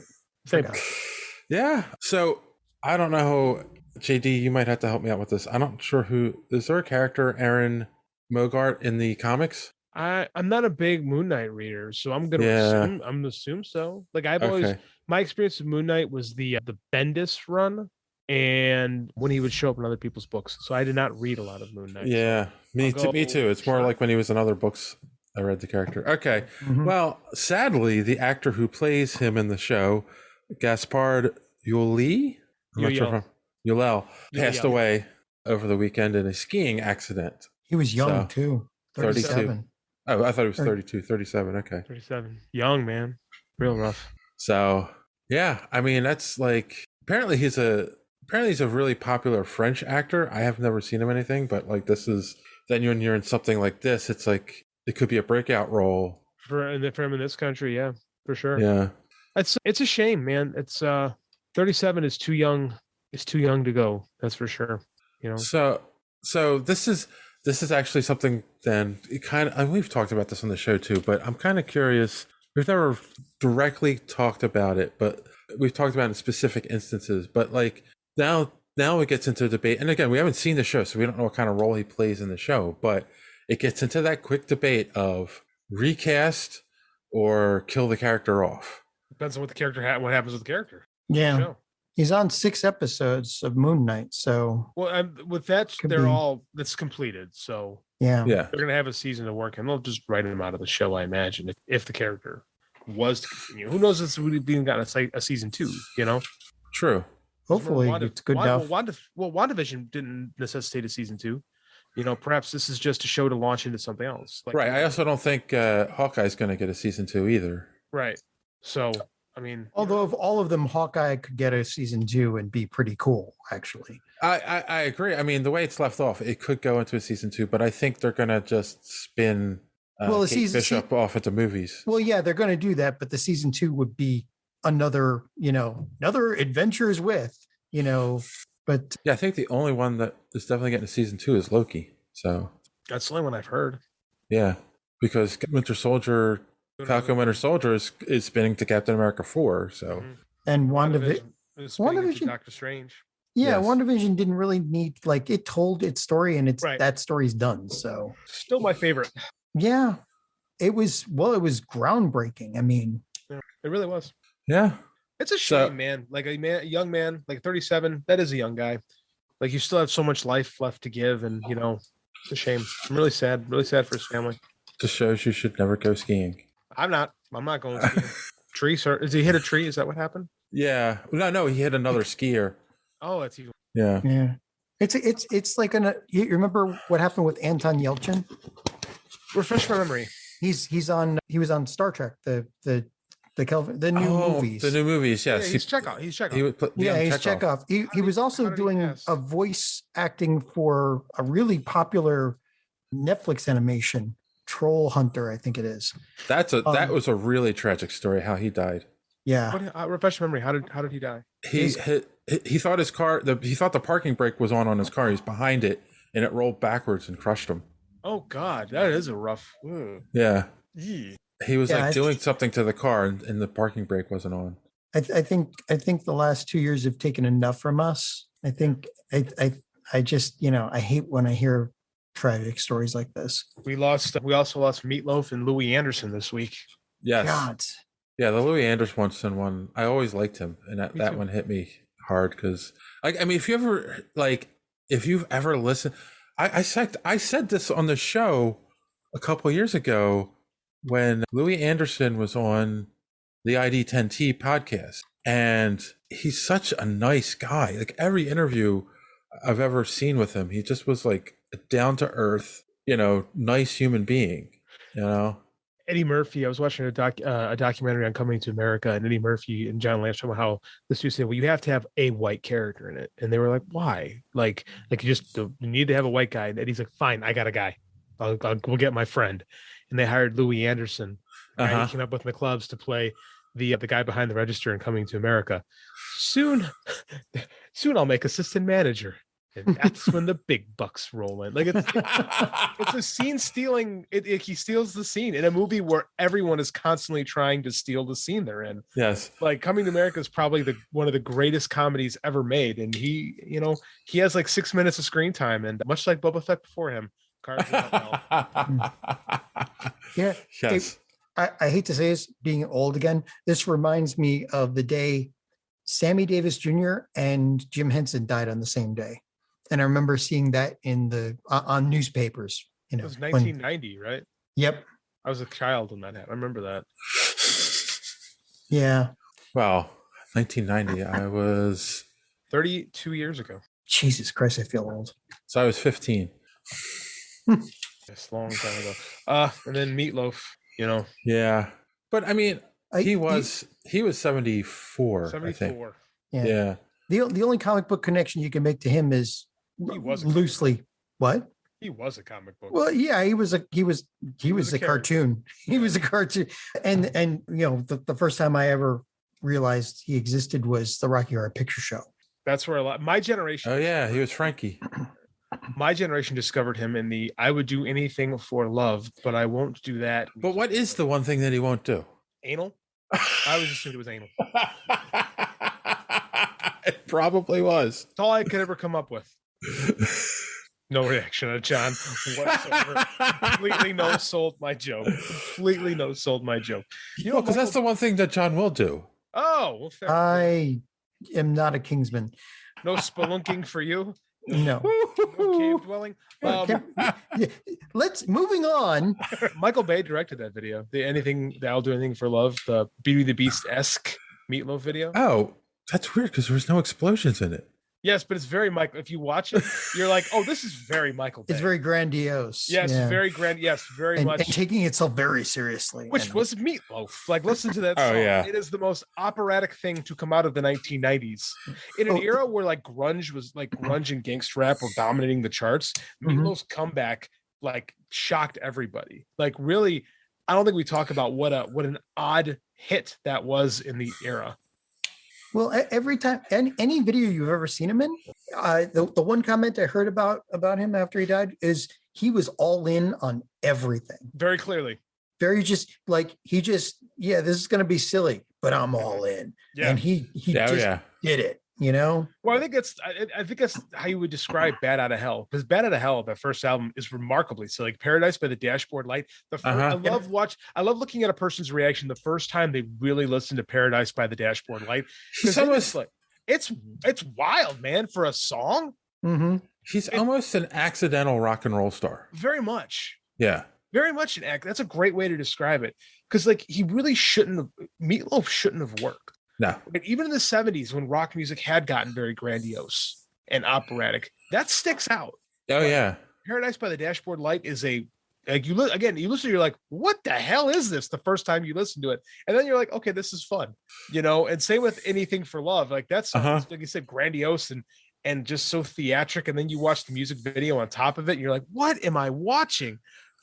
Yeah. So I don't know, JD, you might have to help me out with this. I'm not sure is there a character, Aaron Mogart, in the comics? I'm not a big Moon Knight reader, so I'm gonna assume so. Like my experience with Moon Knight was the Bendis run, and when he would show up in other people's books. So I did not read a lot of Moon Knight. Yeah, so me too. It's more like when he was in other books. I read the character. Okay. Mm-hmm. Well, sadly, the actor who plays him in the show, Gaspard Ulliel, passed away over the weekend in a skiing accident. He was young too. 37. Oh, I thought he was 32, 37. Okay. 37. Young, man. Real rough. So, yeah, I mean, that's like, apparently he's a really popular French actor. I have never seen him in anything, but like then when you're in something like this, it's like, it could be a breakout role for him in this country. Yeah, for sure. Yeah, it's a shame, man. It's 37 is too young. It's too young to go. That's for sure. So this is actually something. Then we've talked about this on the show too, but I'm kind of curious. We've never directly talked about it, but we've talked about it in specific instances. But like now it gets into debate, and again, we haven't seen the show, so we don't know what kind of role he plays in the show, but it gets into that quick debate of recast or kill the character off. Depends on what happens with the character. Yeah. He's on 6 episodes of Moon Knight. So with that, that's completed. So yeah, they're going to have a season to work and they'll just write him out of the show, I imagine, if the character was to continue. Who knows if we've even gotten a season 2, True. Hopefully it's good enough. WandaVision didn't necessitate a season 2. Perhaps this is just a show to launch into something else. Right. I also don't think Hawkeye's going to get a season 2 either. Right. So, I mean, although of all of them, Hawkeye could get a season 2 and be pretty cool, actually. I agree. I mean, the way it's left off, it could go into a season 2, but I think they're going to just spin Kate Bishop off at the movies. Well, yeah, they're going to do that, but the season 2 would be another adventures with, But yeah, I think the only one that is definitely getting a season 2 is Loki. So that's the only one I've heard. Yeah, because Falcon Winter Soldier is spinning to Captain America 4. So and WandaVision, Doctor Strange. Yeah, yes. WandaVision didn't really need it told its story and that story's done. So still my favorite. Yeah, it was groundbreaking. I mean, it really was. Yeah. It's a shame, man. Like a young man, like 37, that is a young guy. Like you still have so much life left to give, and it's a shame. I'm really sad for his family. Just shows you should never go skiing. I'm not going skiing. Tree, sir. Did he hit a tree? Is that what happened? Yeah. No, he hit another skier. Oh, that's even. Yeah. Yeah. It's like you remember what happened with Anton Yelchin? Refresh my memory. He was on Star Trek, the new movies. The new movies, yes. Yeah, he's Chekhov. He's Chekhov. He was also doing a voice acting for a really popular Netflix animation, Troll Hunter, I think it is. That was a really tragic story how he died. Yeah. Refresh my memory. How did he die? He thought he thought the parking brake was on his car. He was behind it and it rolled backwards and crushed him. Oh God, that is a rough. Yeah. Yee. He was doing something to the car and the parking brake wasn't on. I think the last 2 years have taken enough from us. I think I just I hate when I hear tragic stories like this. We also lost Meatloaf and Louis Anderson this week. Yes. God. Yeah, the Louis Anderson one, I always liked him, and that one hit me hard because, if you've ever listened, I said this on the show a couple years ago when Louis Anderson was on the ID10T podcast, and he's such a nice guy. Like every interview I've ever seen with him, he just was like a down to earth, nice human being, Eddie Murphy. I was watching a documentary on Coming to America, and Eddie Murphy and John Lance talking about how this dude said, "Well, you have to have a white character in it," and they were like, "Why? Like you need to have a white guy." And Eddie's like, "Fine, I got a guy. I'll go get my friend." And they hired Louis Anderson, the guy who came up with the clubs, to play the guy behind the register in Coming to America. Soon I'll make assistant manager. And that's when the big bucks roll in. Like it's a scene stealing. He steals the scene in a movie where everyone is constantly trying to steal the scene they're in. Yes, like Coming to America is probably one of the greatest comedies ever made, and he has like 6 minutes of screen time, and much like Boba Fett before him, carves it out well. Yeah. Yes. I hate to say this, being old again. This reminds me of the day Sammy Davis Jr. and Jim Henson died on the same day. And I remember seeing that on newspapers. It was 1990, right? Yep. I was a child when that happened. I remember that. Yeah. Wow. 1990. I was 32 years ago. Jesus Christ, I feel old. So I was 15. It's a long time ago. And then Meatloaf, Yeah. But he was 74. 74. I think. Yeah. The only comic book connection you can make to him is loosely what? He was a comic book. Well, yeah, he was a cartoon. He was a cartoon. And the first time I ever realized he existed was the Rocky Horror Picture Show. That's where my generation. Oh yeah, he was Frankie. My generation discovered him in the "I would do anything for love, but I won't do that." But what is the one thing that he won't do? Anal. I always assumed it was anal. It probably was. That's all I could ever come up with. No reaction on John whatsoever. Completely no-sold my joke. Completely no-sold my joke. Because that's the one thing that John will do. Oh, well, fair. I am not a Kingsman. No spelunking for you? No. No cave dwelling? Moving on. Michael Bay directed that video. I'll do anything for love, the Beauty and the Beast-esque Meatloaf video. Oh, that's weird because there was no explosions in it. Yes, but it's very Michael. If you watch it, you're like, oh, this is very Michael Bay. It's very grandiose. Yes, very grand. Yes, very much. And taking itself very seriously. Which was Meatloaf. Like, listen to that song. Yeah. It is the most operatic thing to come out of the 1990s. In an era where grunge and gangster rap were dominating the charts, Meatloaf's comeback shocked everybody. Like, really, I don't think we talk about what an odd hit that was in the era. Well, every time, any video you've ever seen him in, the one comment I heard about him after he died is he was all in on everything. Very clearly. This is going to be silly, but I'm all in. Yeah. And he did it, Well, I think that's how you would describe Bad Outta Hell, because Bad Outta Hell, the first album, is remarkably silly. Paradise by the Dashboard Light. I love looking at a person's reaction the first time they really listen to Paradise by the Dashboard Light. It's wild, man, for a song. Mm-hmm. He's almost an accidental rock and roll star. Very much. Yeah. Very much an act. That's a great way to describe it. Because like he really shouldn't have Meatloaf shouldn't have worked. No. Like, even in the 70s when rock music had gotten very grandiose and operatic, that sticks out. Oh yeah. Paradise by the Dashboard Light is a like you listen, you're like, what the hell is this? The first time you listen to it, and then you're like, okay, this is fun, you know. And same with Anything for Love, like that's like you said, grandiose and just so theatric. And then you watch the music video on top of it, and you're like, what am I watching?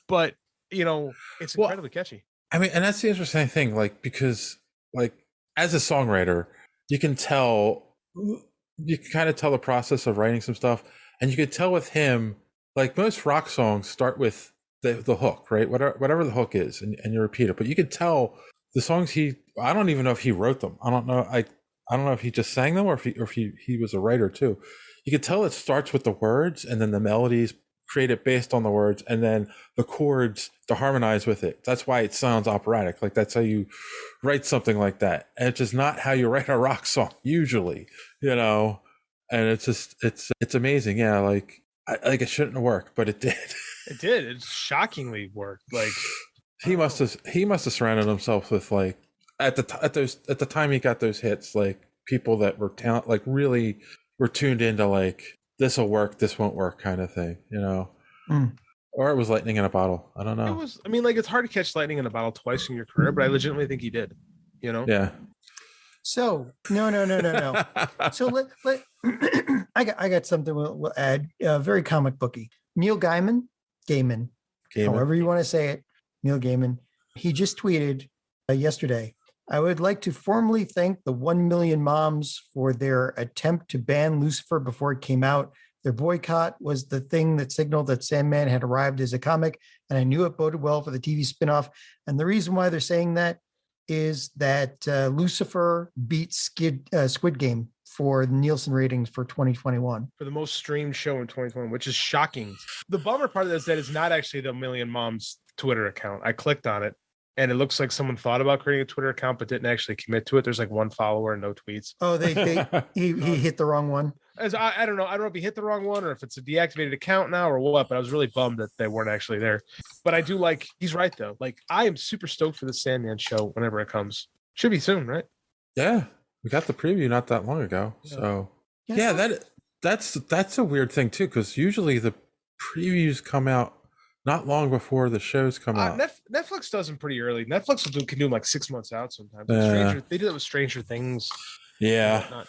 But you know, it's incredibly catchy. I mean, and that's the interesting thing, like because like as a songwriter, you can kind of tell the process of writing some stuff, and you could tell with him, like most rock songs start with the hook, right? Whatever the hook is, and you repeat it. But you could tell the songs I don't even know if he wrote them. I don't know. I don't know if he just sang them or if he was a writer too. You could tell it starts with the words, and then the melodies created based on the words, and then the chords to harmonize with it. That's why it sounds operatic. Like that's how you write something like that. And it's just not how you write a rock song usually, you know. And it's amazing. Yeah, like it shouldn't have worked, but it did. It did. It shockingly worked. Like he must have surrounded himself with like at the time he got those hits, like people that were like really were tuned into like this will work, this won't work kind of thing, you know. Or it was lightning in a bottle. I don't know. It was. I mean, like it's hard to catch lightning in a bottle twice in your career, but I legitimately think he did. You know. Yeah. So no. So let I got something we'll add. Very comic booky. Neil Gaiman, however you want to say it. Neil Gaiman. He just tweeted yesterday. I would like to formally thank the 1 million moms for their attempt to ban Lucifer before it came out. Their boycott was the thing that signaled that Sandman had arrived as a comic, and I knew it boded well for the TV spinoff. And the reason why they're saying that is that Lucifer beat Squid Game for the Nielsen ratings for 2021. For the most streamed show in 2021, which is shocking. The bummer part of this is that it's not actually the Million Moms Twitter account. I clicked on it, and it looks like someone thought about creating a Twitter account, but didn't actually commit to it. There's like one follower and no tweets. Oh, he hit the wrong one. I don't know. I don't know if he hit the wrong one or if it's a deactivated account now or what, but I was really bummed that they weren't actually there. But I do like, he's right though. Like I am super stoked for the Sandman show whenever it comes. Should be soon, right? Yeah. We got the preview not that long ago. Yeah. So yeah, that's a weird thing too, because usually the previews come out not long before the shows come out. Netflix does them pretty early. Netflix can do them like 6 months out sometimes. They do that with Stranger Things. Yeah.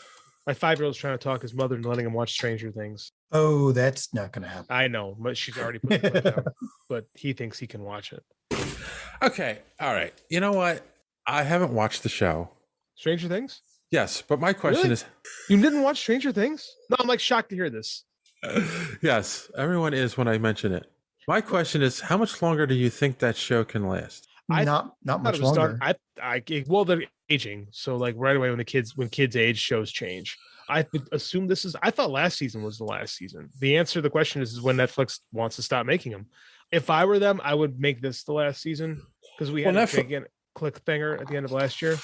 My 5-year-old's trying to talk his mother into letting him watch Stranger Things. Oh, that's not going to happen. I know, but she's already put it out. But he thinks he can watch it. Okay. All right. You know what? I haven't watched the show. Stranger Things? Yes, but my question is... You didn't watch Stranger Things? No, I'm like shocked to hear this. Yes, everyone is when I mention it. My question is, how much longer do you think that show can last? Not much longer. Well, they're aging, so like right away when kids age, shows change. I would assume I thought last season was the last season. The answer to the question is when Netflix wants to stop making them. If I were them, I would make this the last season because we had a big cliffhanger at the end of last year.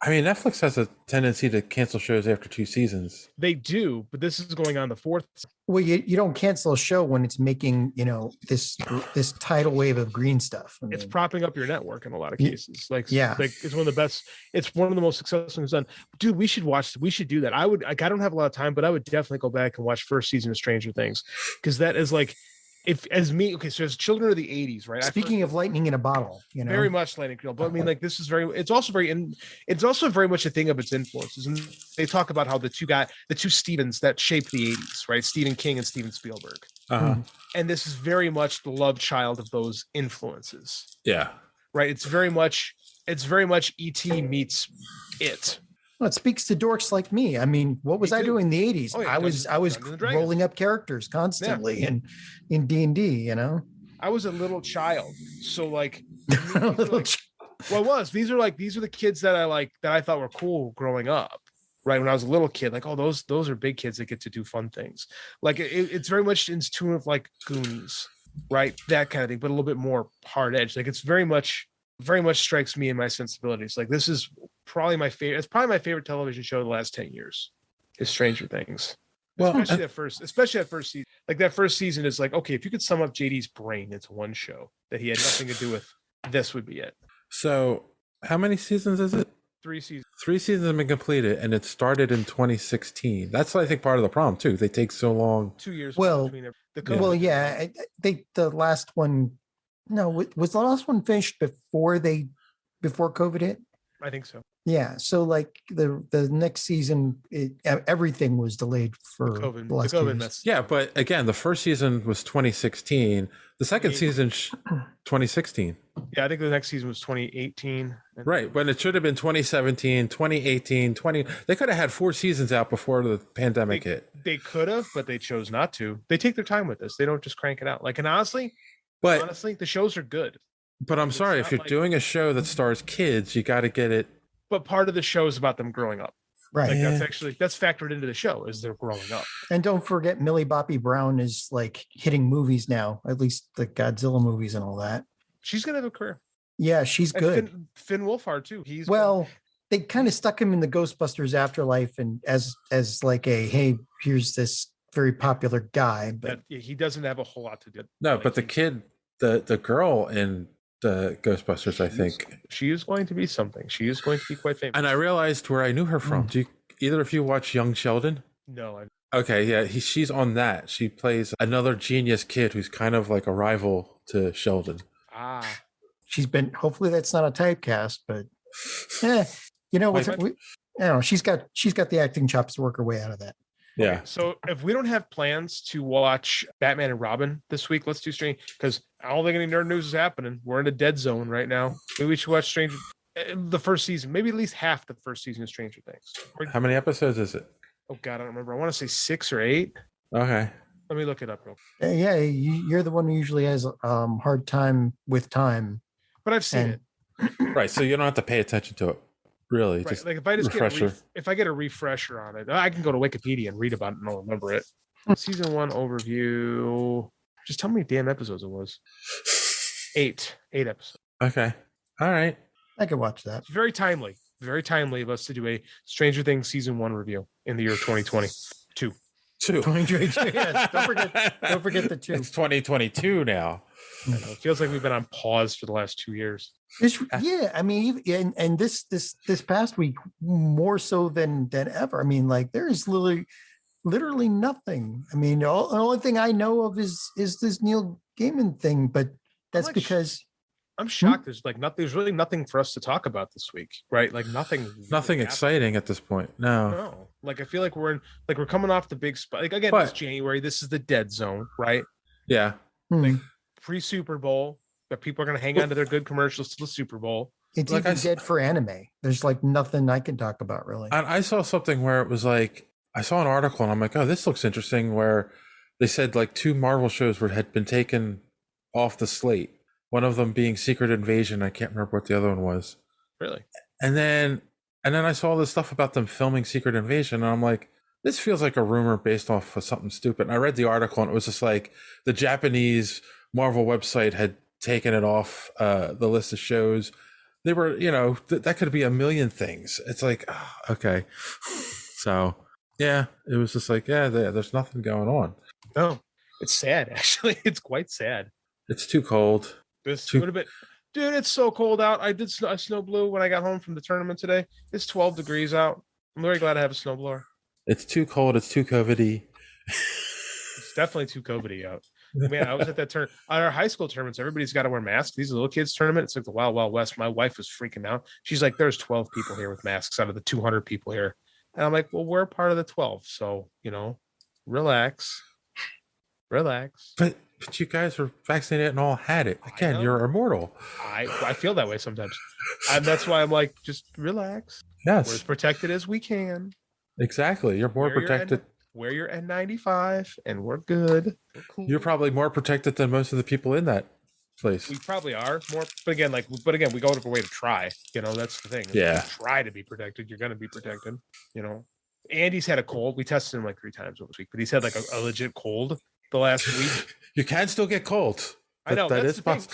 I mean, Netflix has a tendency to cancel shows after 2 seasons. They do, but this is going on the 4th. Well, you don't cancel a show when it's making, this tidal wave of green stuff. I mean, it's propping up your network in a lot of cases. Like it's one of the best. It's one of the most successful things done. Dude, we should do that. I don't have a lot of time, but I would definitely go back and watch first season of Stranger Things because that is like. So as children of the 80s, right? Speaking of lightning in a bottle, very much lightning in a bottle. But I mean, like this is it's also very much a thing of its influences. And they talk about how the two Stevens that shaped the 80s, right? Stephen King and Steven Spielberg. And this is very much the love child of those influences. Yeah. Right. It's very much E.T. meets It. Well, it speaks to dorks like me. I mean, what was I doing in the 80s? Oh, yeah, I was rolling up characters constantly in D&D, I was a little child. So like, these are the kids that I thought were cool growing up. Right. When I was a little kid, like, oh, those are big kids that get to do fun things. Like it's very much in tune of like Goonies, right? That kind of thing, but a little bit more hard edge. Like it's very much strikes me in my sensibilities. Like this is probably my favorite. It's probably my favorite television show of the last 10 years is Stranger Things. Well, especially that first season. Like that first season is like, okay, if you could sum up JD's brain into one show that he had nothing to do with, this would be it. So how many seasons is it? 3 seasons. 3 seasons have been completed, and it started in 2016. That's, I think, part of the problem too. They take so long. 2 years. Well, between the last one. No, was the last one finished before COVID hit? I think so. Yeah, so like the next season, everything was delayed for COVID, the last the COVID years. mess. Yeah, but again, the first season was 2016. The second season, 2016. Yeah, I think the next season was 2018. Right, when it should have been 2017, 2018, 20. They could have had 4 seasons out before the pandemic hit. They could have, but they chose not to. They take their time with this. They don't just crank it out. Like, and honestly, the shows are good. But I'm sorry, if you're doing a show that stars kids, you got to get it. But part of the show is about them growing up. Right. Like that's factored into the show is they're growing up. And don't forget Millie Bobby Brown is like hitting movies now, at least the Godzilla movies and all that. She's gonna have a career. Yeah, she's good. Finn Wolfhard too. They kind of stuck him in the Ghostbusters Afterlife and as like hey, here's this very popular guy, but he doesn't have a whole lot to do. No, but the kid, the girl in the Ghostbusters, I think she is going to be something. She is going to be quite famous. And I realized where I knew her from. Do either of you watch Young Sheldon? No. Okay, yeah, she's on that. She plays another genius kid who's kind of like a rival to Sheldon. She's been. Hopefully, that's not a typecast, but she's got the acting chops to work her way out of that. Yeah. Okay, so if we don't have plans to watch Batman and Robin this week, let's do Stranger, because I don't think any nerd news is happening. We're in a dead zone right now. Maybe we should watch Stranger, the first season, maybe at least half the first season of Stranger Things. How many episodes is it? Oh God, I don't remember. I want to say 6 or 8. Okay. Let me look it up real quick. Yeah, you're the one who usually has hard time with time. But I've seen it. Right, so you don't have to pay attention to it. Really, right. just like if I just if I get a refresher on it, I can go to Wikipedia and read about it and I'll remember it. Season 1 overview. Just tell me damn episodes it was. 8 episodes. Okay, all right. I could watch that. It's very timely of us to do a Stranger Things season 1 review in the year 2022. 2022. Yes. Don't forget the 2. It's 2022 now. I know, it feels like we've been on pause for the last 2 years. Yeah, I mean, and this past week more so than ever. I mean, like there's literally nothing. I mean, the only thing I know of is this Neil Gaiman thing, but that's because I'm shocked. There's really nothing for us to talk about this week, right? Like nothing exciting at this point. No. Like I feel like we're coming off the big spot. Like again, it's January. This is the dead zone, right? Yeah. Like pre-Super Bowl, that people are going to hang on to their good commercials to the Super Bowl. It's like even dead for anime. There's like nothing I can talk about really. And I saw something where it was like, I saw an article and I'm like, oh, this looks interesting, where they said like 2 Marvel shows had been taken off the slate. One of them being Secret Invasion. I can't remember what the other one was. Really? And then I saw this stuff about them filming Secret Invasion, and I'm like, this feels like a rumor based off of something stupid. And I read the article, and it was just like the Japanese Marvel website had taken it off the list of shows. They were, that could be a million things. It's like, okay. So, yeah, it was just like, there's nothing going on. No, it's sad, actually. It's quite sad. It's too cold. This would have been, dude, it's so cold out. I did snow blew when I got home from the tournament today. It's 12 degrees out. I'm very glad I have a snowblower. It's too cold. It's too COVID-y. It's definitely too COVID-y out. Man, I was at that tournament. At our high school tournaments, everybody's got to wear masks. These are little kids' tournament. It's like the Wild Wild West. My wife was freaking out. She's like, there's 12 people here with masks out of the 200 people here. And I'm like, well, we're part of the 12. So, relax. But you guys were vaccinated and all had it. Again, you're immortal. I feel that way sometimes. And that's why I'm like, just relax. Yes. We're as protected as we can. Exactly. You're more protected. Wear your N95 and we're good. We're cool. You're probably more protected than most of the people in that place. We probably are more, but again, we go out of our way to try. That's the thing. Yeah. If you try to be protected, you're going to be protected. Andy's had a cold. We tested him like 3 times this week, but he's had like a legit cold the last week. You can still get cold. I know that is possible.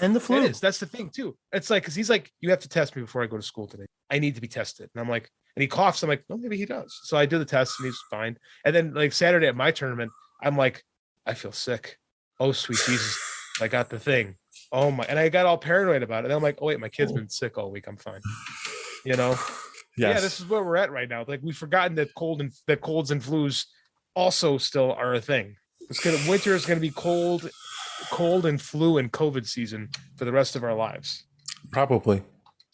And the flu. It is. That's the thing too. It's like, because he's like, you have to test me before I go to school today. I need to be tested. And I'm like, And he coughs. I'm like, well, maybe he does. So I do the test and he's fine. And then like Saturday at my tournament, I'm like, I feel sick. Oh, sweet Jesus. I got the thing. Oh my. And I got all paranoid about it. And I'm like, oh wait, my kid's been sick all week. I'm fine. You know? Yes. Yeah, this is where we're at right now. Like we've forgotten that colds and flus also still are a thing. Winter is gonna be cold and flu and COVID season for the rest of our lives. Probably.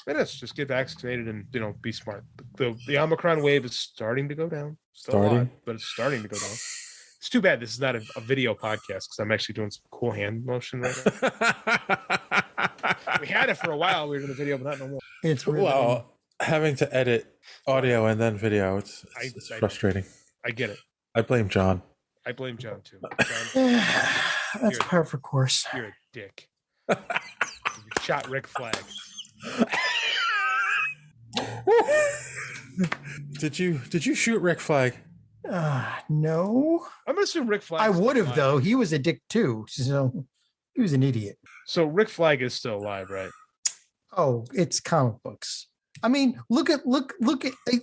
It is. Just get vaccinated and be smart. The Omicron wave is starting to go down. Still a lot, but it's starting to go down. It's too bad this is not a video podcast because I'm actually doing some cool hand motion right now. We had it for a while. We were doing the video, but not no more. It's really having to edit audio and then video, it's frustrating. I get it. I blame John. I blame John too. John, that's par for course. You're a dick. You shot Rick Flag. Did you shoot Rick Flag? No. I'm gonna assume Rick Flag. I would have though. He was a dick too. So he was an idiot. So Rick Flag is still alive, right? Oh, it's comic books. I mean, look at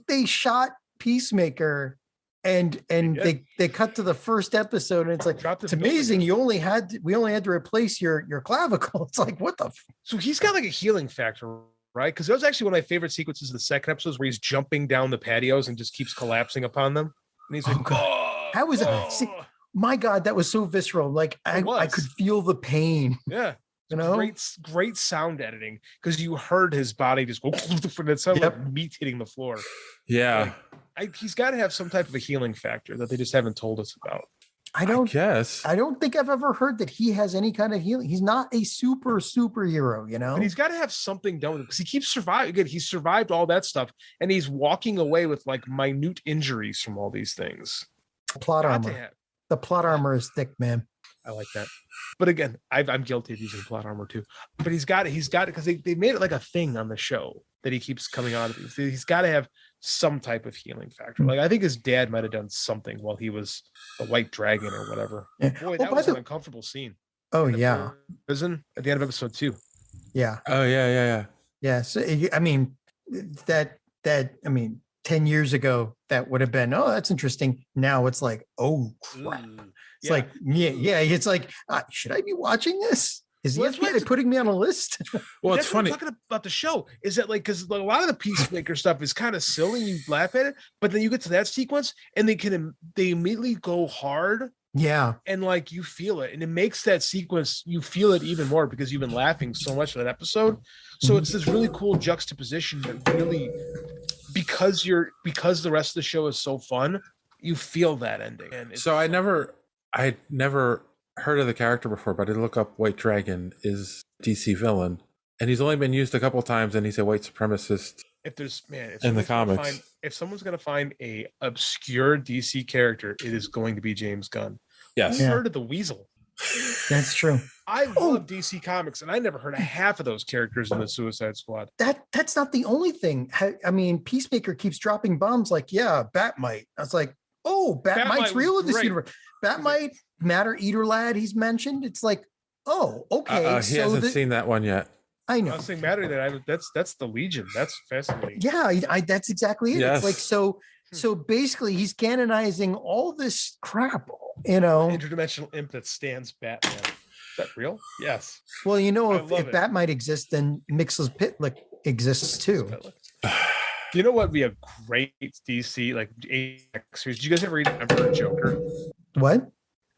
they shot Peacemaker and they cut to the first episode and it's like it's amazing. We only had to replace your clavicle. It's like what the so he's got like a healing factor, right? Because that was actually one of my favorite sequences of the second episode where he's jumping down the patios and just keeps collapsing upon them. And he's like, how was it? See, my God, that was so visceral. Like I could feel the pain. Yeah. You know, great sound editing because you heard his body just go from it sounded like meat hitting the floor. Yeah. He's got to have some type of a healing factor that they just haven't told us about. I don't think I've ever heard that he has any kind of healing. He's not a superhero, you know. But he's got to have something done with it because he keeps surviving. Again, he's survived all that stuff, and he's walking away with like minute injuries from all these things. Plot armor. The plot armor is thick, man. I like that. But again, I'm guilty of using plot armor too. But he's got it because they made it like a thing on the show that he keeps coming out of. He's got to have some type of healing factor. Like I think his dad might have done something while he was a white dragon or whatever. Yeah. Boy, that was an uncomfortable scene. Oh yeah. Prison at the end of episode 2. Yeah. Oh yeah. Yeah. So I mean, 10 years ago, that would have been, oh, that's interesting. Now it's like, oh crap. It's like, it's like, should I be watching this? Is the FBI putting me on a list? Well, it's funny. What I'm talking about the show is that like, because a lot of the Peacemaker stuff is kind of silly. You laugh at it, but then you get to that sequence and they immediately go hard. Yeah. And like, you feel it. And it makes that sequence, you feel it even more because you've been laughing so much for that episode. So it's this really cool juxtaposition that really, because the rest of the show is so fun, you feel that ending. And so I'd never heard of the character before, but I did look up White Dragon is DC villain, and he's only been used a couple times, and he's a white supremacist. In the comics, if someone's going to find a obscure DC character, it is going to be James Gunn. Yes, heard of the Weasel. That's true. I love DC Comics, and I never heard of half of those characters in the Suicide Squad. That's not the only thing. I mean, Peacemaker keeps dropping bombs like, Batmite. I was like, oh, Batmite's real in this universe. Batmite, Matter Eater Lad, he's mentioned. It's like, oh, okay. He hasn't seen that one yet. I know. I was saying Matter that that's the Legion. That's fascinating. Yeah, that's exactly it. Yes. It's like so basically he's canonizing all this crap, you know. Interdimensional imp that stands Batman. Is that real? Yes. Well, you know, if Batmite exists, then Mxyzptlk exists too. You know what would be a great DC like series? Did you guys ever read Emperor Joker? What?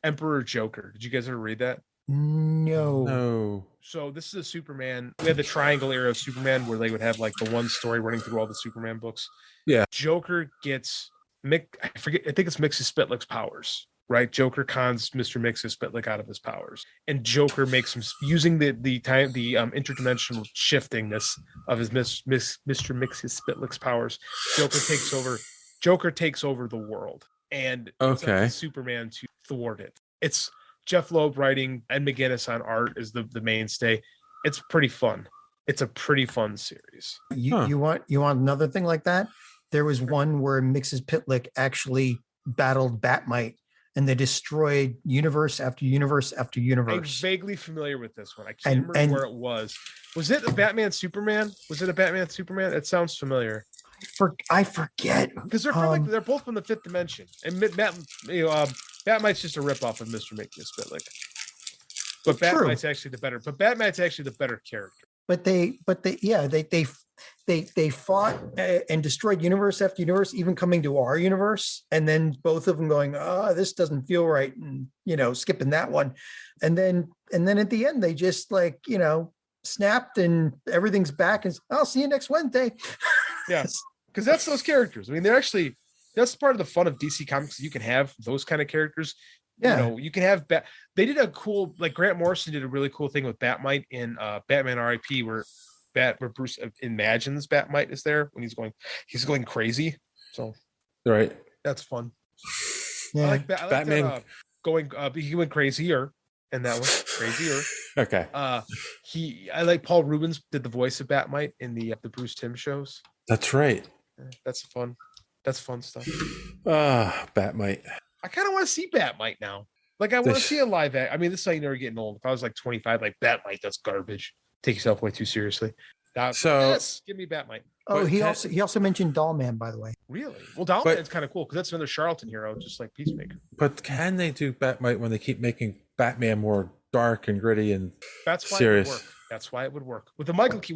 Emperor Joker. Did you guys ever read that? No. So this is a Superman. We had the triangle era of Superman where they would have like the one story running through all the Superman books. Yeah. Joker gets I think it's Mxyzptlk's powers, right? Joker cons Mr. Mxyzptlk out of his powers, and Joker makes him using the interdimensional shiftingness of his Mr. Mxyzptlk's powers. Joker takes over the world, and it's up to Superman to thwart it. It's Jeff Loeb writing and McGinnis on art is the mainstay. It's pretty fun. It's a pretty fun series. You want another thing like that? There was one where Mxyzptlk actually battled Batmite, and they destroyed universe after universe after universe. I'm vaguely familiar with this one. I can't remember where it was. Was it a Batman Superman? It sounds familiar. I forget because they're both from the fifth dimension, and Batmite's just a ripoff of Mr. Making a Spitlick. But Batmite's actually the better character. But they fought and destroyed universe after universe, even coming to our universe, and then both of them going, this doesn't feel right, and skipping that one, and then at the end they just snapped and everything's back, and I'll see you next Wednesday. Yeah, because that's those characters. I mean, that's part of the fun of DC Comics. You can have those kind of characters. Yeah, you can have they did a cool, like Grant Morrison did a really cool thing with Batmite in Batman R.I.P. where Bruce imagines Batmite is there when he's going crazy. So right, that's fun. Yeah, I like Batman going. He went crazier, and that one crazier. Okay. I like Paul Rubens did the voice of Batmite in the Bruce Timm shows. That's right. That's fun. That's fun stuff. Batmite. I kind of want to see Batmite now. Like, I want to see a live act. I mean, this is how you know you're getting old. If I was like 25, like Batmite, that's garbage. Take yourself way too seriously. Yes, give me Batmite. Oh, he also mentioned Dollman, by the way. Really? Well, Dollman's kind of cool because that's another Charlton hero, just like Peacemaker. But can they do Batmite when they keep making Batman more dark and gritty and that's why serious? It would work. That's why it would work with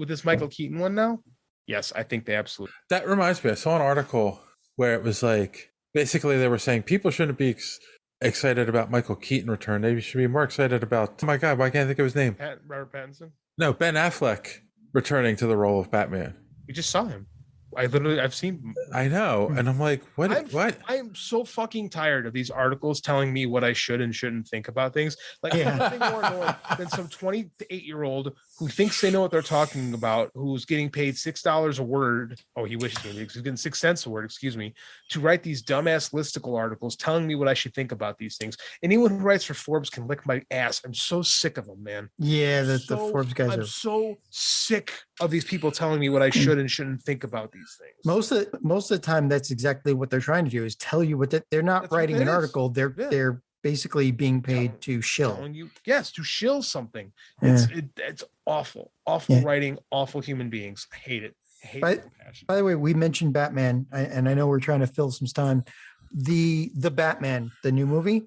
this Michael Keaton one now. Yes, I think they absolutely. That reminds me, I saw an article where it was like basically they were saying people shouldn't be excited about Michael Keaton return. They should be more excited about, oh my God, why can't I think of his name? Robert Pattinson? No, Ben Affleck returning to the role of Batman. We just saw him. I've seen. I know, and I'm like, what? I'm so fucking tired of these articles telling me what I should and shouldn't think about things. Like, nothing more annoying than some 28-year-old who thinks they know what they're talking about, who's getting paid $6 a word. Oh, he wishes he's getting 6 cents a word. Excuse me, to write these dumbass listicle articles telling me what I should think about these things. Anyone who writes for Forbes can lick my ass. I'm so sick of them, man. Yeah, the Forbes guys I'm so sick of these people telling me what I should and shouldn't think about these things. Most of the time, that's exactly what they're trying to do, is tell you what they're not writing an article. They're basically being paid to shill. To shill something. Yeah. It's awful writing, awful human beings. I hate it. By the way, we mentioned Batman, and I know we're trying to fill some time. The Batman, the new movie,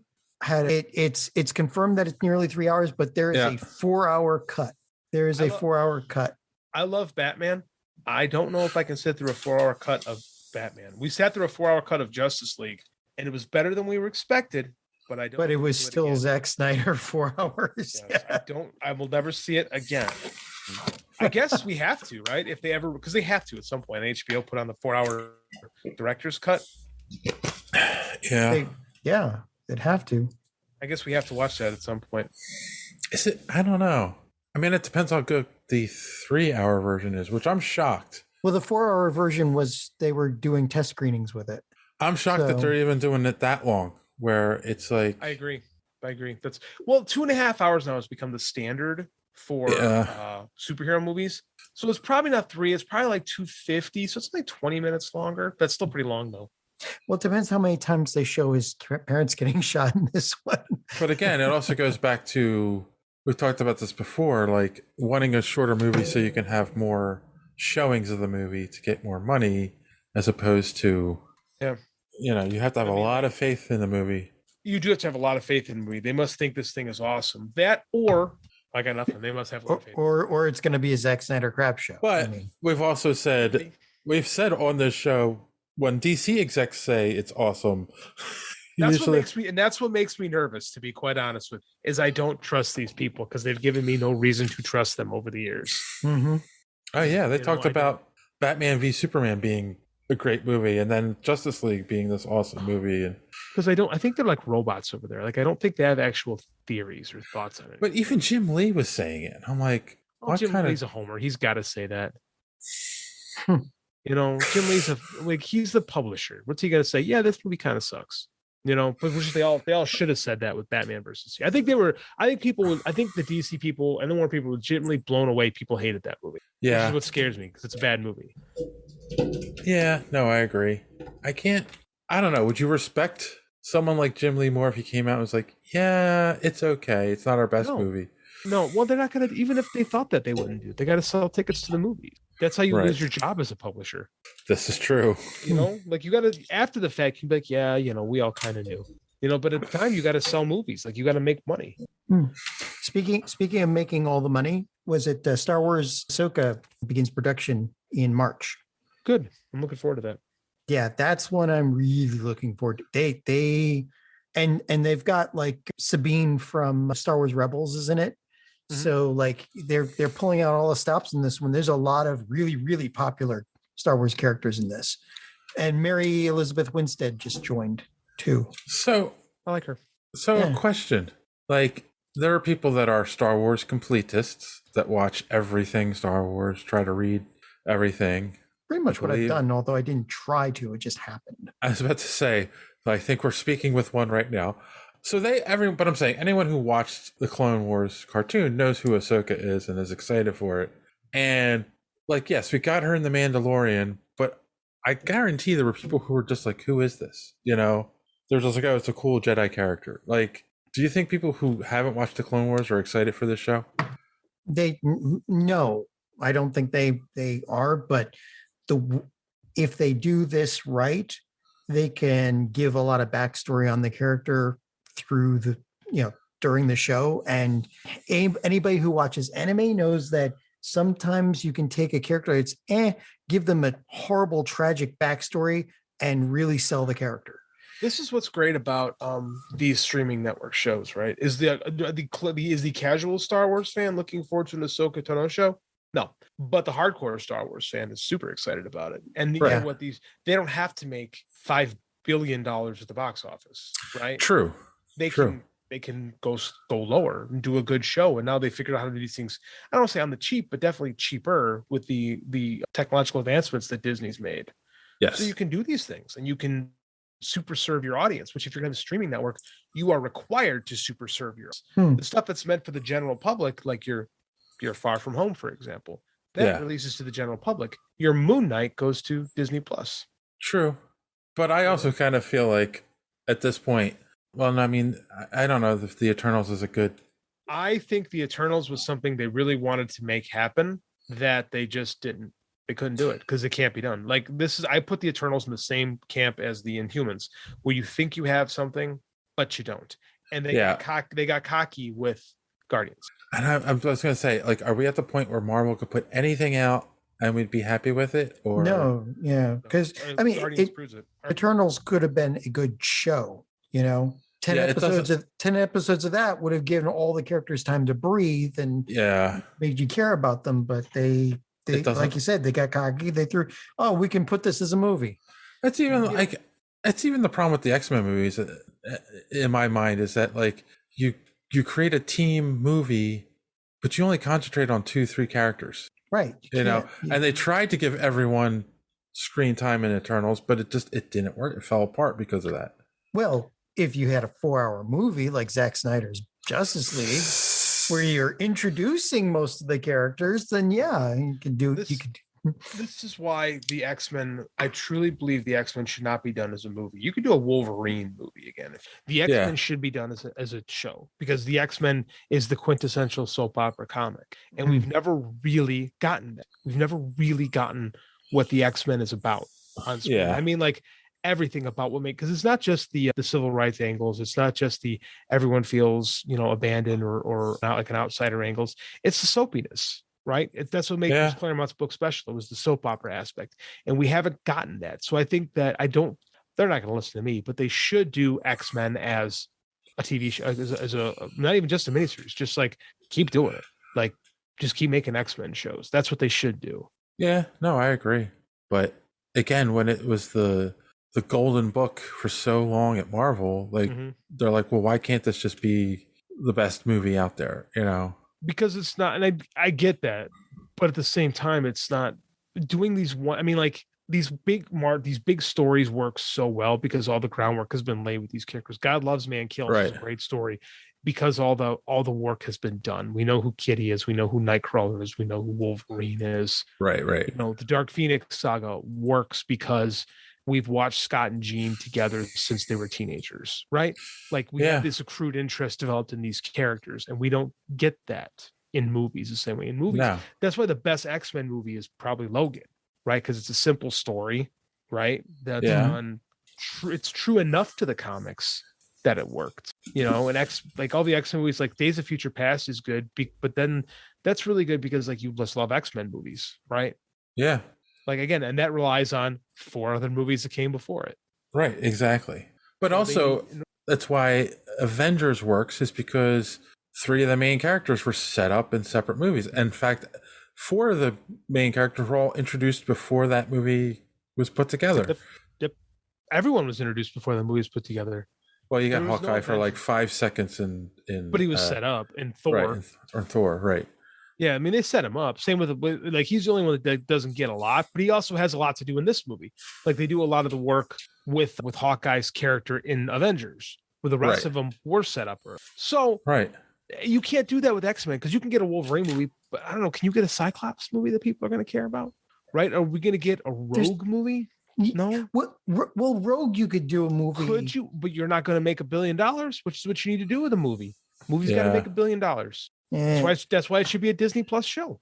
it's confirmed that it's nearly 3 hours, but there is a 4-hour cut. There is a 4-hour cut. I love Batman. I don't know if I can sit through a 4-hour cut of Batman. We sat through a 4-hour cut of Justice League, and it was better than we were expected. But I don't. But it was still Zack Snyder 4 hours. Yes, I will never see it again. I guess we have to, right? If they ever, because they have to at some point. HBO put on the 4-hour director's cut. Yeah, they'd have to. I guess we have to watch that at some point. Is it? I don't know. I mean, it depends how good the 3-hour version is, which I'm shocked. Well, the 4-hour version they were doing test screenings with it. I'm shocked that they're even doing it that long, where it's like. I agree. That's 2.5 hours now has become the standard for superhero movies. So it's probably not 3. It's probably like 250. So it's like 20 minutes longer. That's still pretty long, though. Well, it depends how many times they show his parents getting shot in this one. But again, it also goes back to, we've talked about this before, like wanting a shorter movie so you can have more showings of the movie to get more money, as opposed to, you have to have a lot of faith in the movie. You do have to have a lot of faith in the movie. They must think this thing is awesome. That, or I got nothing. They must have a lot of faith. Or it's going to be a Zack Snyder crap show. But we've also said, on this show, when DC execs say it's awesome, that's what makes me nervous, to be quite honest with you, is I don't trust these people because they've given me no reason to trust them over the years. Mm-hmm. Oh yeah, they talked about Batman v Superman being a great movie, and then Justice League being this awesome movie, and because I think they're like robots over there. Like, I don't think they have actual theories or thoughts on it. But even Jim Lee was saying it. I'm like, Jim Lee's a homer. He's got to say that. Jim Lee's he's the publisher. What's he got to say? Yeah, this movie kind of sucks. But which they all should have said that with Batman versus. I think the DC people and the Warner people were legitimately blown away. People hated that movie. Yeah, which is what scares me because it's a bad movie. Yeah, no, I agree. I don't know. Would you respect someone like Jim Lee more if he came out and was like, yeah, it's okay, it's not our best movie? No, well, they're not gonna. Even if they thought that, they wouldn't do it. They got to sell tickets to the movie. That's how you Right. lose your job as a publisher. This is true. You know, like you got to after the fact, you be like, yeah, you know, we all kind of knew. You know, but at the time, you got to sell movies. Like you got to make money. Speaking of making all the money, was it Star Wars Ahsoka begins production in March? Good. I'm looking forward to that. Yeah, that's one I'm really looking forward to. They've got like Sabine from Star Wars Rebels is in it. So like they're pulling out all the stops in this one. There's a lot of really, really popular Star Wars characters in this. And Mary Elizabeth Winstead just joined too. So I like her. So a question. Like there are people that are Star Wars completists that watch everything Star Wars, try to read everything. Pretty much what I've done, although I didn't try to, it just happened. I was about to say, I think we're speaking with one right now. So but I'm saying anyone who watched the Clone Wars cartoon knows who Ahsoka is and is excited for it. And like, yes, we got her in The Mandalorian, but I guarantee there were people who were just like, who is this? You know, they're just like, oh, it's a cool Jedi character. Like, do you think people who haven't watched the Clone Wars are excited for this show? No, I don't think they are, but if they do this right, they can give a lot of backstory on the character through during the show. And anybody who watches anime knows that sometimes you can take a character, give them a horrible, tragic backstory and really sell the character. This is what's great about these streaming network shows, right? Is the casual Star Wars fan looking forward to an Ahsoka Tano show? No, but the hardcore Star Wars fan is super excited about it. And you know what, they don't have to make $5 billion at the box office, right? True. They can go lower and do a good show. And now they figured out how to do these things. I don't want to say on the cheap, but definitely cheaper with the technological advancements that Disney's made. Yes. So you can do these things and you can super serve your audience, which if you're going to have a streaming network, you are required to super serve your the stuff that's meant for the general public, like your Far From Home, for example, that releases to the general public. Your Moon Knight goes to Disney Plus. True. But I also kind of feel like at this point, well, I mean, I don't know if the Eternals is a good. I think the Eternals was something they really wanted to make happen that they just didn't. They couldn't do it because it can't be done. Like I put the Eternals in the same camp as the Inhumans, where you think you have something, but you don't. And they got cocky with Guardians. And I was going to say, like, are we at the point where Marvel could put anything out and we'd be happy with it? Or no, because I mean, Eternals could have been a good show. You know, 10 episodes of that would have given all the characters time to breathe and made you care about them. But they like you said, they got cocky. They threw, we can put this as a movie. That's even the problem with the X-Men movies in my mind is that like you create a team movie, but you only concentrate on 2-3 characters. Right. You know, and they tried to give everyone screen time in Eternals, but it didn't work. It fell apart because of that. Well, if you had a 4-hour movie like Zack Snyder's Justice League, where you're introducing most of the characters, then you can do it. This is why the X-Men, I truly believe the X-Men should not be done as a movie. You could do a Wolverine movie again. The X-Men should be done as a show, because the X-Men is the quintessential soap opera comic. And we've never really gotten that. We've never really gotten what the X-Men is about on screen. I mean, like everything about because it's not just the civil rights angles. It's not just the everyone feels, abandoned or not like an outsider angles. It's the soapiness. Right. That's what makes Claremont's book special. It was the soap opera aspect. And we haven't gotten that. So I think that they're not going to listen to me, but they should do X-Men as a TV show, as a not even just a miniseries, just like keep doing it. Like just keep making X-Men shows. That's what they should do. Yeah, no, I agree. But again, when it was the golden book for so long at Marvel, like they're like, well, why can't this just be the best movie out there? Because it's not, and I get that, but at the same time, it's not doing these these big stories work so well because all the groundwork has been laid with these characters. God Loves, Man Kills is a great story because all the work has been done. We know who Kitty is, we know who Nightcrawler is, we know who Wolverine is. Right. The Dark Phoenix saga works because we've watched Scott and Jean together since they were teenagers, right? Like we have this accrued interest developed in these characters, and we don't get that in movies the same way. In movies, that's why the best X-Men movie is probably Logan, right? Because it's a simple story, right? That's it's true enough to the comics that it worked, you know. And like all the X-Men movies, like Days of Future Past is good, but then that's really good because like you just love X-Men movies, right? Yeah. Like again, and that relies on 4 other movies that came before it. Right, exactly. But also, that's why Avengers works, is because 3 of the main characters were set up in separate movies. In fact, 4 of the main characters were all introduced before that movie was put together. Everyone was introduced before the movie was put together. Well, you got Hawkeye for like 5 seconds in but he was set up in Thor. Right, or Thor, right. Yeah, I mean, they set him up. Same with like he's the only one that doesn't get a lot, but he also has a lot to do in this movie. Like they do a lot of the work with Hawkeye's character in Avengers, where the rest of them were set up. So you can't do that with X-Men because you can get a Wolverine movie, but I don't know. Can you get a Cyclops movie that people are going to care about? Right? Are we going to get a Rogue movie? No. Well, Rogue, you could do a movie. Could you? But you're not going to make $1 billion, which is what you need to do with a movie. Movie's got to make $1 billion. That's why it should be a Disney Plus show.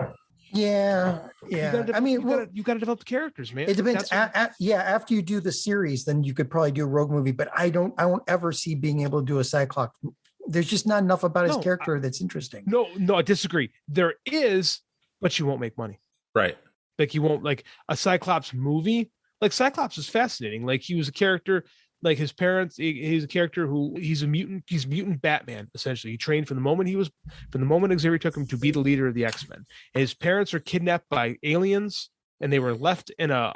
Yeah. You got to develop the characters, man. It depends. After you do the series, then you could probably do a Rogue movie. But I won't ever see being able to do a Cyclops. There's just not enough about his character that's interesting. No, I disagree. There is, but you won't make money. Right. Like you won't like a Cyclops movie. Like Cyclops is fascinating. Like he was a character. Like his parents, he's a character who he's mutant Batman, essentially. He trained from the moment Xavier took him to be the leader of the X-Men. And his parents are kidnapped by aliens and they were left in a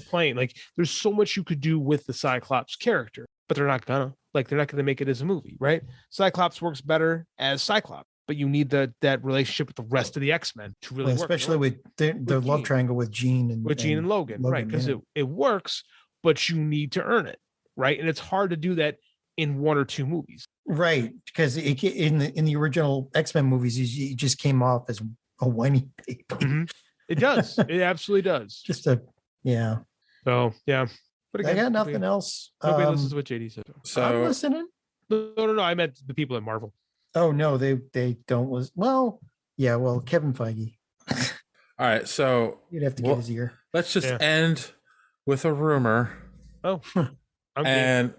plane. Like there's so much you could do with the Cyclops character, but they're not gonna make it as a movie, right? Cyclops works better as Cyclops, but you need that relationship with the rest of the X-Men to really work. Especially with the love triangle with Jean and Logan, right? Because it works, but you need to earn it, right? And it's hard to do that in 1 or 2 movies, right? Because in the original X-Men movies, he just came off as a whiny baby. Mm-hmm. It does. It absolutely does. So yeah. But again, I got nothing else. Nobody listens to what JD said. So I'm listening. No. I meant the people at Marvel. Oh no, they don't listen. Well, yeah. Well, Kevin Feige. All right, so you'd have to get his ear. Let's just end with a rumor. Oh, and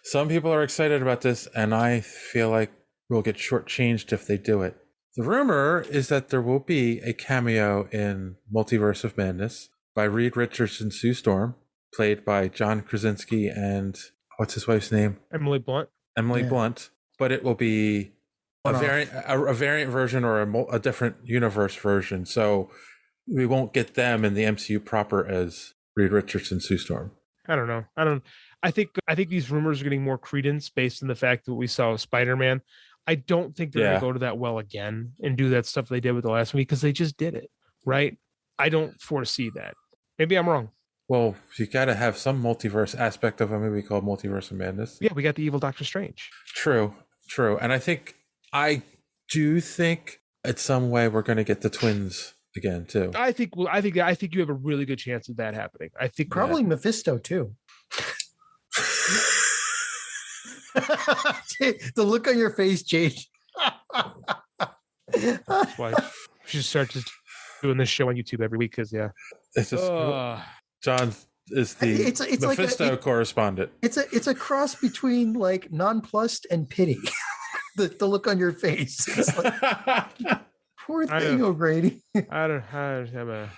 some people are excited about this, and I feel like we'll get shortchanged if they do it. The rumor is that there will be a cameo in Multiverse of Madness by Reed Richards and Sue Storm, played by John Krasinski and what's his wife's name? Emily Blunt. But it will be a variant version or a different universe version. So we won't get them in the MCU proper as Reed Richards and Sue Storm. I don't know. I think these rumors are getting more credence based on the fact that we saw Spider-Man. I don't think they're going to go to that well again and do that stuff they did with the last movie because they just did it, right? I don't foresee that. Maybe I'm wrong. Well, you got to have some multiverse aspect of a movie called Multiverse of Madness. Yeah, we got the evil Doctor Strange. True. And I do think at some way we're going to get the twins again too. I think you have a really good chance of that happening. I think probably Mephisto too. The look on your face, Jade. That's why we should start just doing this show on YouTube every week because it's just John is the Mephisto correspondent. It's a cross between like nonplussed and pity. the look on your face. It's like, poor thing, O'Grady. I don't have a.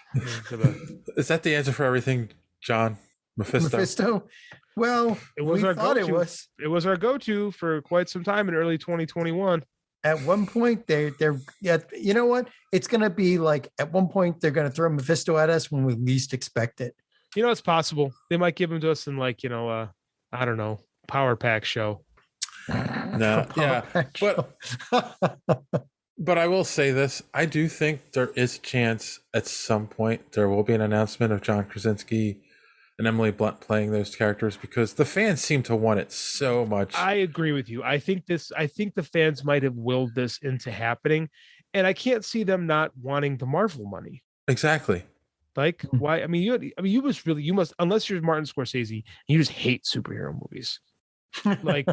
Is that the answer for everything, John? Mephisto? Well, it was our go-to. It was our go-to for quite some time in early 2021. At one point, they're you know what? It's gonna be like at one point they're gonna throw Mephisto at us when we least expect it. You know, it's possible they might give him to us in like I don't know, Power Pack show. No, but I will say this: I do think there is a chance at some point there will be an announcement of John Krasinski and Emily Blunt playing those characters because the fans seem to want it so much. I agree with you. I think the fans might have willed this into happening, and I can't see them not wanting the Marvel money. Exactly. Like, why? I mean, you must, unless you're Martin Scorsese, you just hate superhero movies. Like,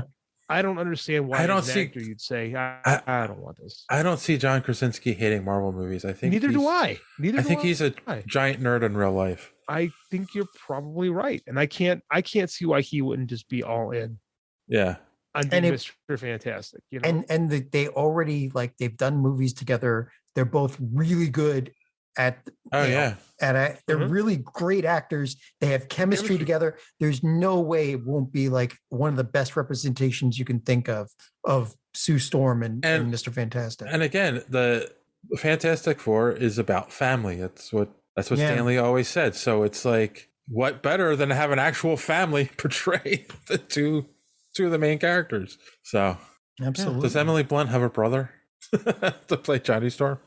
I don't understand why. I don't as an see. actor you'd say, I don't want this. I don't see John Krasinski hating Marvel movies. I think Neither do I. I think he's a giant nerd in real life. I think you're probably right, and I can't see why he wouldn't just be all in. Yeah. On Mr. Fantastic, you know, and they already, like, they've done movies together. They're both really good at. They're really great actors. They have chemistry together. There's no way it won't be like one of the best representations you can think of Sue Storm and Mr. Fantastic. And again, the Fantastic Four is about family. That's what Stanley always said. So it's like, what better than to have an actual family portray the two of the main characters? So absolutely. Does Emily Blunt have a brother to play Johnny Storm?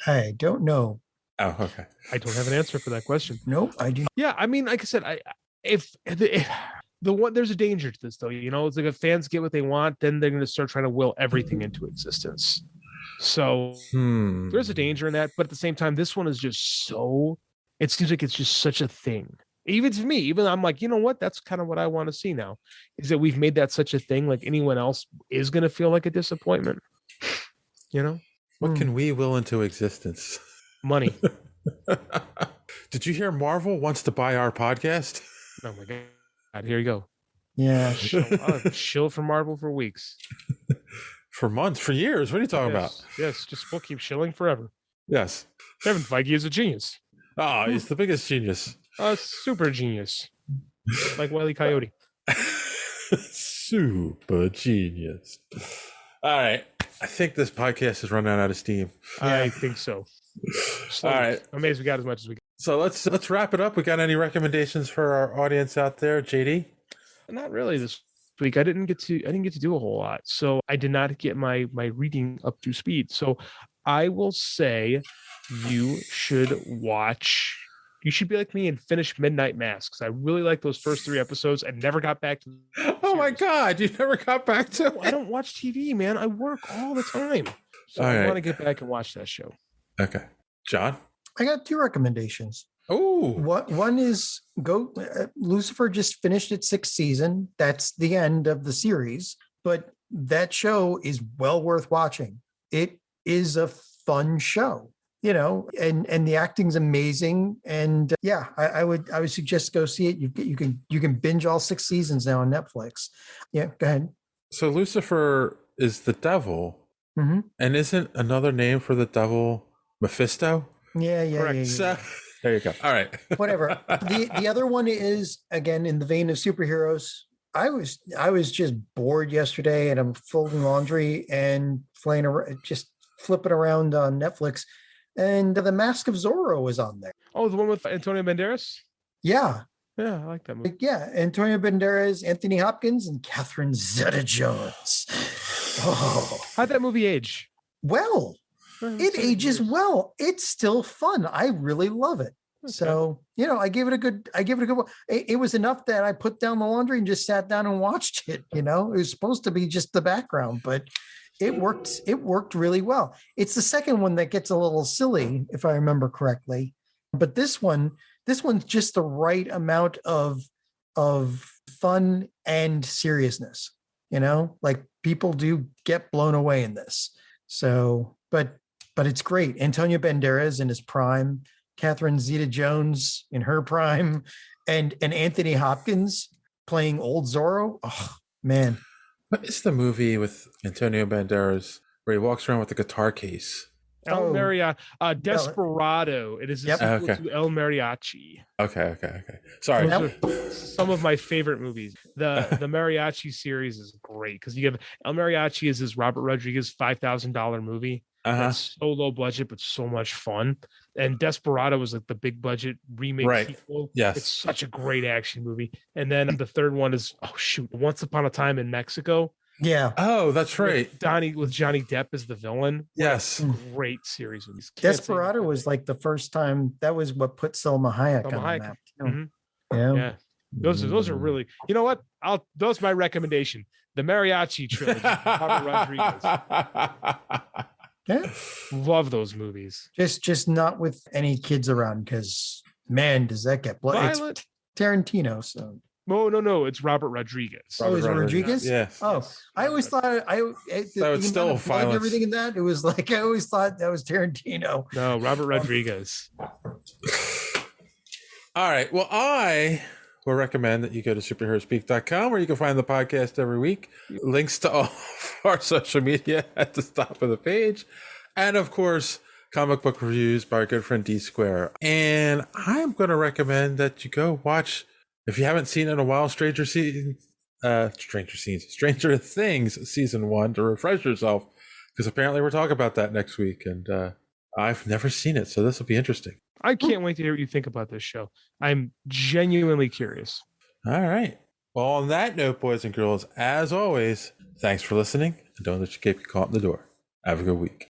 I don't know. Oh, okay. I don't have an answer for that question. Nope, I do. Yeah, I mean, like I said, if there's a danger to this, though. You know, it's like if fans get what they want, then they're going to start trying to will everything into existence. So there's a danger in that, but at the same time, this one is just so. It seems like it's just such a thing. Even to me, even I'm like, you know what? That's kind of what I want to see now. Is that we've made that such a thing? Like anyone else is going to feel like a disappointment. You know, what can we will into existence? Money. Did you hear Marvel wants to buy our podcast? Oh my God! Here you go. Yeah, I'll chill for Marvel for weeks, for months, for years. What are you talking about? Yes, we'll keep chilling forever. Yes, Kevin Feige is a genius. Oh, he's the biggest genius. Super genius, like Wile E. Coyote. Super genius. All right, I think this podcast is running out of steam. I think so. All right, I'm amazed we got as much as we got. So let's wrap it up. We got any recommendations for our audience out there, JD? Not really this week. I didn't get to do a whole lot, so I did not get my reading up to speed. So I will say you should watch. You should be like me and finish Midnight Mass, because I really like those first 3 episodes and never got back to. Oh my God, you never got back to it? I don't watch TV, man. I work all the time, so I want to get back and watch that show. Okay, John. I got 2 recommendations. Oh, one is Lucifer just finished its 6th season. That's the end of the series, but that show is well worth watching. It is a fun show, you know, and the acting's amazing. And I would suggest go see it. You can binge all 6 seasons now on Netflix. Yeah, go ahead. So Lucifer is the devil, and isn't another name for the devil Mephisto? Yeah. So, there you go. All right. Whatever. The other one is, again, in the vein of superheroes. I was just bored yesterday, and I'm folding laundry and just flipping around on Netflix, and The Mask of Zorro is on there. Oh, the one with Antonio Banderas? Yeah. Yeah, I like that movie. Yeah, Antonio Banderas, Anthony Hopkins, and Catherine Zeta-Jones. Oh. How'd that movie age? Well, it ages well. It's still fun. I really love it. Okay. So, you know, I gave it a good one. It was enough that I put down the laundry and just sat down and watched it. You know, it was supposed to be just the background, but it worked really well. It's the second one that gets a little silly, if I remember correctly. But this one's just the right amount of fun and seriousness. You know, like people do get blown away in this. So, but it's great. Antonio Banderas in his prime, Catherine Zeta-Jones in her prime, and Anthony Hopkins playing old Zorro. Oh man. What is the movie with Antonio Banderas where he walks around with a guitar case? El Mariachi, Desperado. It is a sequel to El Mariachi. Okay. Sorry. Some of my favorite movies. The Mariachi series is great because you have El Mariachi is this Robert Rodriguez $5,000 movie. It's so low budget but so much fun. And Desperado was like the big budget remake sequel. Yes, it's such a great action movie. And then the third one is Once Upon a Time in Mexico. Yeah. Oh, that's right. With Johnny Depp as the villain. Yes. Great series. Desperado was like the first time. That was what put Selma Hayek on the map. Mm-hmm. Yeah. Those are really. You know what? Those my recommendation. The Mariachi trilogy. Robert Rodriguez. Yeah. Love those movies. Just not with any kids around, because man, does that get Violent. It's Tarantino, so. No, it's Robert Rodriguez. Oh, is it Rodriguez? Yeah. Oh, I always thought That was still violence. everything in that. It was like I always thought that was Tarantino. No, Robert Rodriguez. All right. Well, I will recommend that you go to superheroespeak.com, where you can find the podcast every week. Links to all of our social media at the top of the page. And of course, comic book reviews by our good friend D Square. And I'm going to recommend that you go watch, if you haven't seen it in a while, Stranger Things season 1 to refresh yourself, because apparently we're talking about that next week, and I've never seen it, so this will be interesting. I can't wait to hear what you think about this show. I'm genuinely curious. All right. Well, on that note, boys and girls, as always, thanks for listening, and don't let your cape get caught in the door. Have a good week.